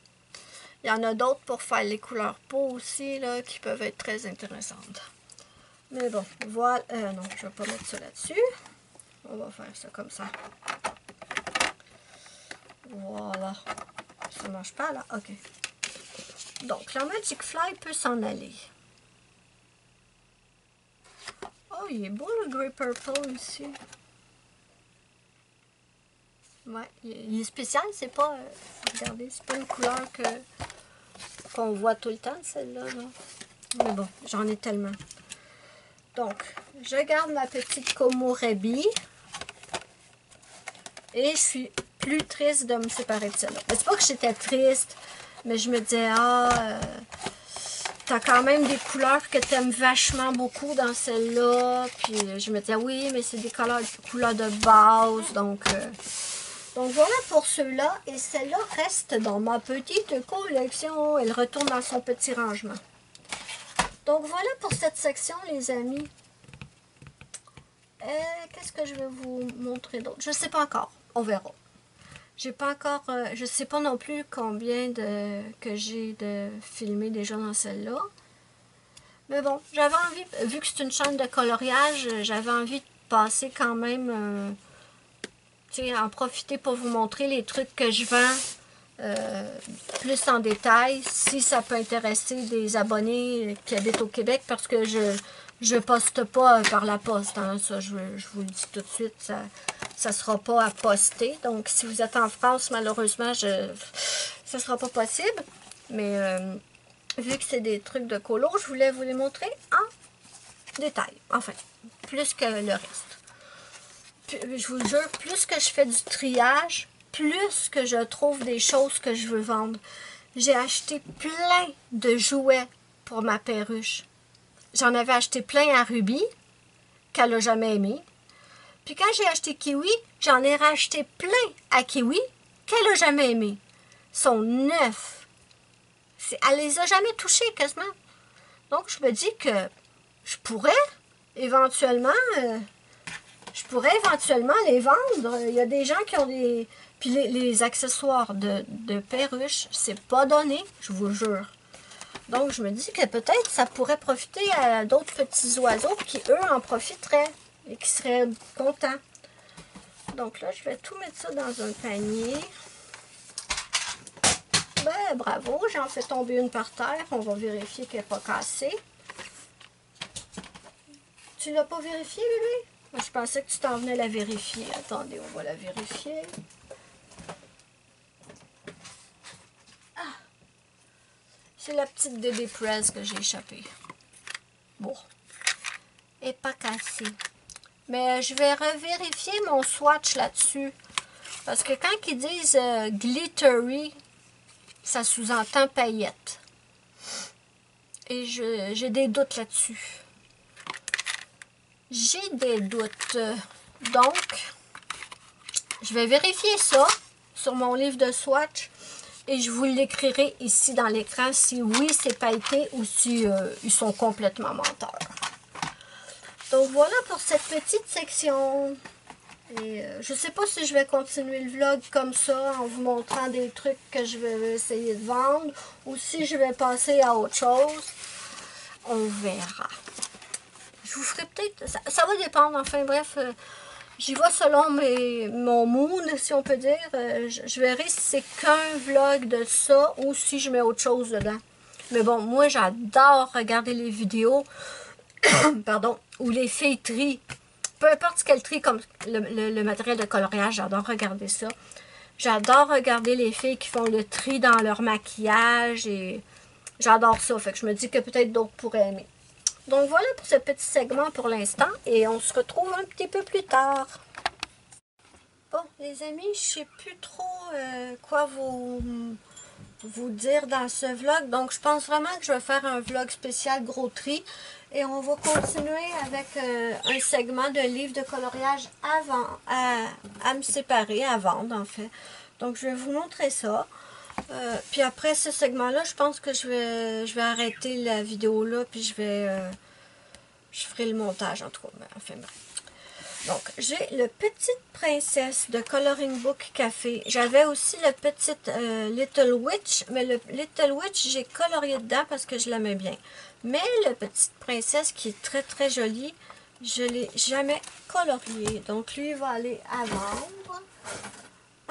Il y en a d'autres pour faire les couleurs peau aussi, là, qui peuvent être très intéressantes. Mais bon, voilà. Non, je ne vais pas mettre ça là-dessus. On va faire ça comme ça. Voilà. Ça ne marche pas, là? OK. Donc, la Magic Fly peut s'en aller. Oh, il est beau, le Grey Purple, ici. Ouais, il est spécial, c'est pas... regardez, c'est pas une couleur qu'on voit tout le temps, celle-là. Mais bon, j'en ai tellement. Donc, je garde ma petite Komorebi. Et je suis plus triste de me séparer de celle-là. C'est pas que j'étais triste, mais je me disais, t'as quand même des couleurs que t'aimes vachement beaucoup dans celle-là. Puis je me disais, oui, mais c'est des couleurs de base, donc voilà pour ceux-là. Et celle-là reste dans ma petite collection. Elle retourne dans son petit rangement. Donc voilà pour cette section, les amis. Qu'est-ce que je vais vous montrer d'autre? Je ne sais pas encore. On verra. J'ai pas encore... je sais pas non plus combien que j'ai de filmer déjà dans celle-là. Mais bon, j'avais envie, vu que c'est une chaîne de coloriage, j'avais envie de passer quand même... tu sais, en profiter pour vous montrer les trucs que je vends plus en détail, si ça peut intéresser des abonnés qui habitent au Québec, parce que je poste pas par la poste, hein, ça je vous le dis tout de suite, ça sera pas à poster. Donc si vous êtes en France, malheureusement, ça sera pas possible. Mais vu que c'est des trucs de colo, je voulais vous les montrer en détail. Enfin, plus que le reste. Puis, je vous le jure, plus que je fais du triage, plus que je trouve des choses que je veux vendre. J'ai acheté plein de jouets pour ma perruche. J'en avais acheté plein à Ruby, qu'elle n'a jamais aimé. Puis quand j'ai acheté Kiwi, j'en ai racheté plein à Kiwi, qu'elle n'a jamais aimé. Ils sont neufs. Elle les a jamais touchés, quasiment. Donc, je me dis que je pourrais éventuellement les vendre. Il y a des gens qui ont des... Puis les accessoires de perruche, c'est pas donné, je vous jure. Donc, je me dis que peut-être ça pourrait profiter à d'autres petits oiseaux qui, eux, en profiteraient et qui seraient contents. Donc là, je vais tout mettre ça dans un panier. Ben, bravo, j'en fais tomber une par terre. On va vérifier qu'elle n'est pas cassée. Tu l'as pas vérifié, bébé? Moi, je pensais que tu t'en venais la vérifier. Attendez, on va la vérifier. C'est la petite DD Press que j'ai échappée. Bon. Elle n'est pas cassée. Mais je vais revérifier mon swatch là-dessus. Parce que quand ils disent glittery, ça sous-entend paillettes. Et j'ai des doutes là-dessus. J'ai des doutes. Donc, je vais vérifier ça sur mon livre de swatch. Et je vous l'écrirai ici dans l'écran si oui, c'est pailleté ou si ils sont complètement menteurs. Donc voilà pour cette petite section. Et je ne sais pas si je vais continuer le vlog comme ça en vous montrant des trucs que je vais essayer de vendre ou si je vais passer à autre chose. On verra. Je vous ferai peut-être... Ça va dépendre. Enfin bref... j'y vais selon mon mood, si on peut dire. Je verrai si c'est qu'un vlog de ça ou si je mets autre chose dedans. Mais bon, moi, j'adore regarder les vidéos pardon, où les filles trient. Peu importe quel tri, comme le matériel de coloriage, j'adore regarder ça. J'adore regarder les filles qui font le tri dans leur maquillage et j'adore ça. Fait que je me dis que peut-être d'autres pourraient aimer. Donc voilà pour ce petit segment pour l'instant et on se retrouve un petit peu plus tard. Bon les amis, je sais plus trop quoi vous dire dans ce vlog. Donc je pense vraiment que je vais faire un vlog spécial gros tri et on va continuer avec un segment de livre de coloriage à me séparer, à vendre en fait. Donc je vais vous montrer ça. Puis après ce segment-là, je pense que je vais arrêter la vidéo là, puis je ferai le montage en tout cas. Enfin bref. Donc, j'ai le Petite Princesse de Coloring Book Café. J'avais aussi le Petite Little Witch, mais le Little Witch, j'ai colorié dedans parce que je l'aimais bien. Mais le Petite Princesse, qui est très très joli, je ne l'ai jamais colorié. Donc, lui, il va aller à vendre.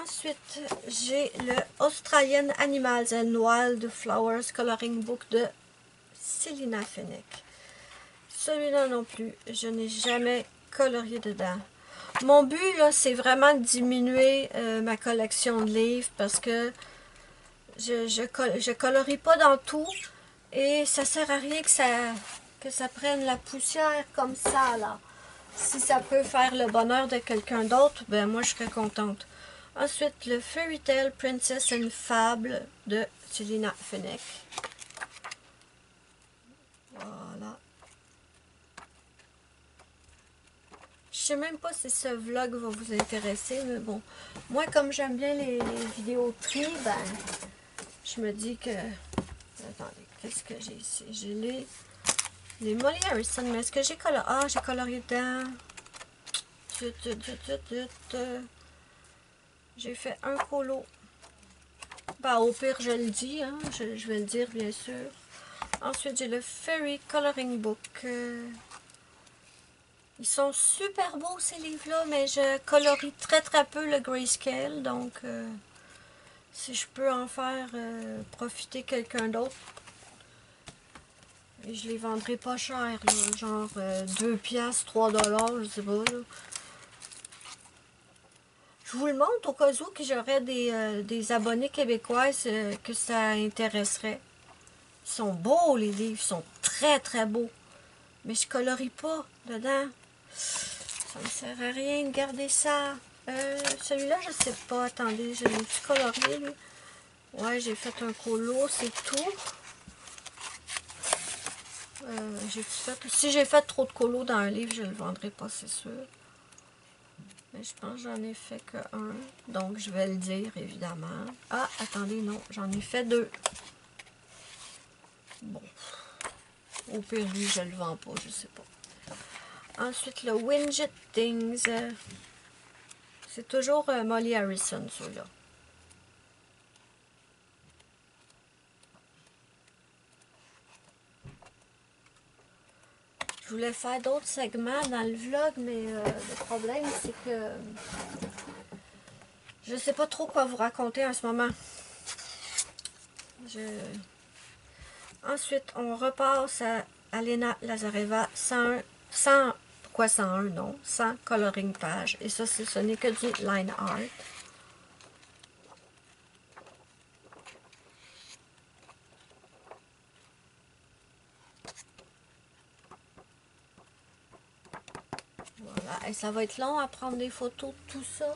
Ensuite, j'ai le Australian Animals and Wild Flowers Coloring Book de Selina Fenech. Celui-là non plus, je n'ai jamais colorié dedans. Mon but, là, c'est vraiment de diminuer ma collection de livres parce que je colorie pas dans tout et ça sert à rien que ça prenne la poussière comme ça, là. Si ça peut faire le bonheur de quelqu'un d'autre, ben moi, je serais contente. Ensuite, le Fairy Tale Princess and Fable de Selina Fenech. Voilà. Je sais même pas si ce vlog va vous intéresser, mais bon. Moi, comme j'aime bien les vidéos tri, ben, je me dis que... Attendez, qu'est-ce que j'ai ici? J'ai les Molly Harrison, mais est-ce que j'ai colorié? Ah, j'ai colorié dedans. J'ai fait un colo. Ben, au pire, je le dis, hein. Je vais le dire, bien sûr. Ensuite, j'ai le Fairy Coloring Book. Ils sont super beaux, ces livres-là, mais je colorie très très peu le grayscale. Donc, si je peux en faire profiter quelqu'un d'autre, et je les vendrai pas cher, là, genre 2 piastres, 3 $, je sais pas. Là. Je vous le montre au cas où que j'aurais des abonnés québécoises que ça intéresserait. Ils sont beaux, les livres, ils sont très très beaux. Mais je colorie pas dedans. Ça ne sert à rien de garder ça. Celui-là, je sais pas. Attendez, je l'ai colorié, lui. Ouais, j'ai fait un colo, c'est tout. Si j'ai fait trop de colos dans un livre, je ne le vendrai pas, c'est sûr. Mais je pense que j'en ai fait que un. Donc, je vais le dire, évidemment. Ah, attendez, non, j'en ai fait 2. Bon. Au pire, lui, je le vends pas, je sais pas. Ensuite, le Widget Things. C'est toujours Molly Harrison, celui-là. Je voulais faire d'autres segments dans le vlog, mais le problème, c'est que je ne sais pas trop quoi vous raconter en ce moment. Ensuite, on repasse à Alena Lazareva 100, pourquoi 101, non, 100 coloring page. Et ça, ce n'est que du line art. Voilà, et ça va être long à prendre des photos de tout ça.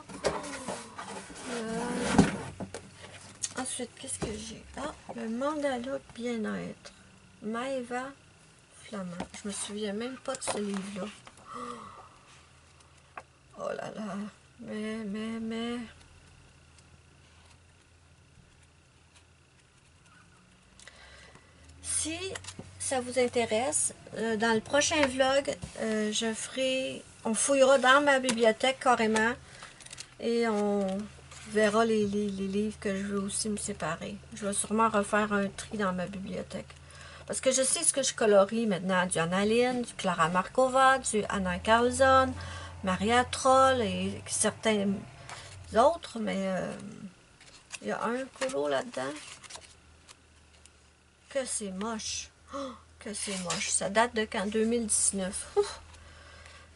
Ensuite, qu'est-ce que j'ai? Ah, le mandala bien-être. Maëva Flamand. Je me souviens même pas de ce livre-là. Oh là là. Mais... Si ça vous intéresse, dans le prochain vlog, on fouillera dans ma bibliothèque carrément et on verra les livres que je veux aussi me séparer. Je vais sûrement refaire un tri dans ma bibliothèque. Parce que je sais ce que je colorie maintenant. Du Anna Lynn, du Clara Markova, du Anna Carlson, Maria Troll et certains autres. Mais il y a un colo là-dedans. Que c'est moche. Oh, que c'est moche. Ça date de quand? 2019.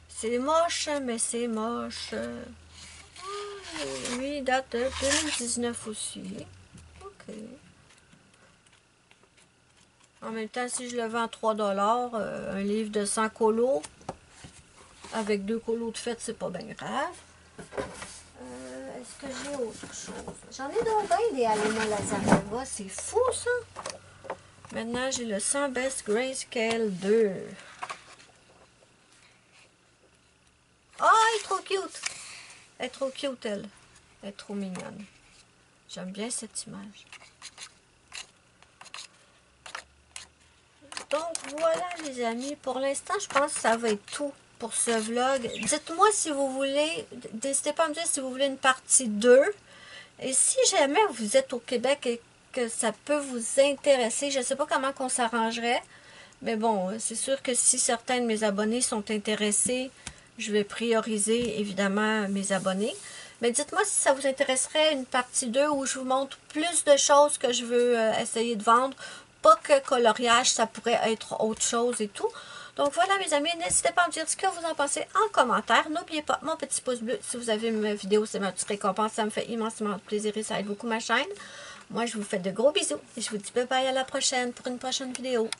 C'est moche, mais c'est moche. Lui, il date de 2019 aussi. Ok. En même temps, si je le vends à 3 $, un livre de 100 colos, avec 2 colos de fête, c'est pas bien grave. Est-ce que j'ai autre chose? J'en ai donc bien des Alena Lazareva. C'est fou, ça! Maintenant, j'ai le 100 Best Grayscale 2. Ah, elle est trop cute! Elle est trop cute, elle. Elle est trop mignonne. J'aime bien cette image. Donc, voilà, les amis. Pour l'instant, je pense que ça va être tout pour ce vlog. Dites-moi si vous voulez, n'hésitez pas à me dire si vous voulez une partie 2. Et si jamais vous êtes au Québec et que ça peut vous intéresser, je ne sais pas comment qu'on s'arrangerait. Mais bon, c'est sûr que si certains de mes abonnés sont intéressés, je vais prioriser évidemment mes abonnés. Mais dites-moi si ça vous intéresserait une partie 2 où je vous montre plus de choses que je veux essayer de vendre. Pas que coloriage, ça pourrait être autre chose et tout. Donc voilà mes amis, n'hésitez pas à me dire ce que vous en pensez en commentaire. N'oubliez pas mon petit pouce bleu si vous avez aimé ma vidéo, c'est ma petite récompense. Ça me fait immensément plaisir et ça aide beaucoup ma chaîne. Moi je vous fais de gros bisous et je vous dis bye bye à la prochaine pour une prochaine vidéo.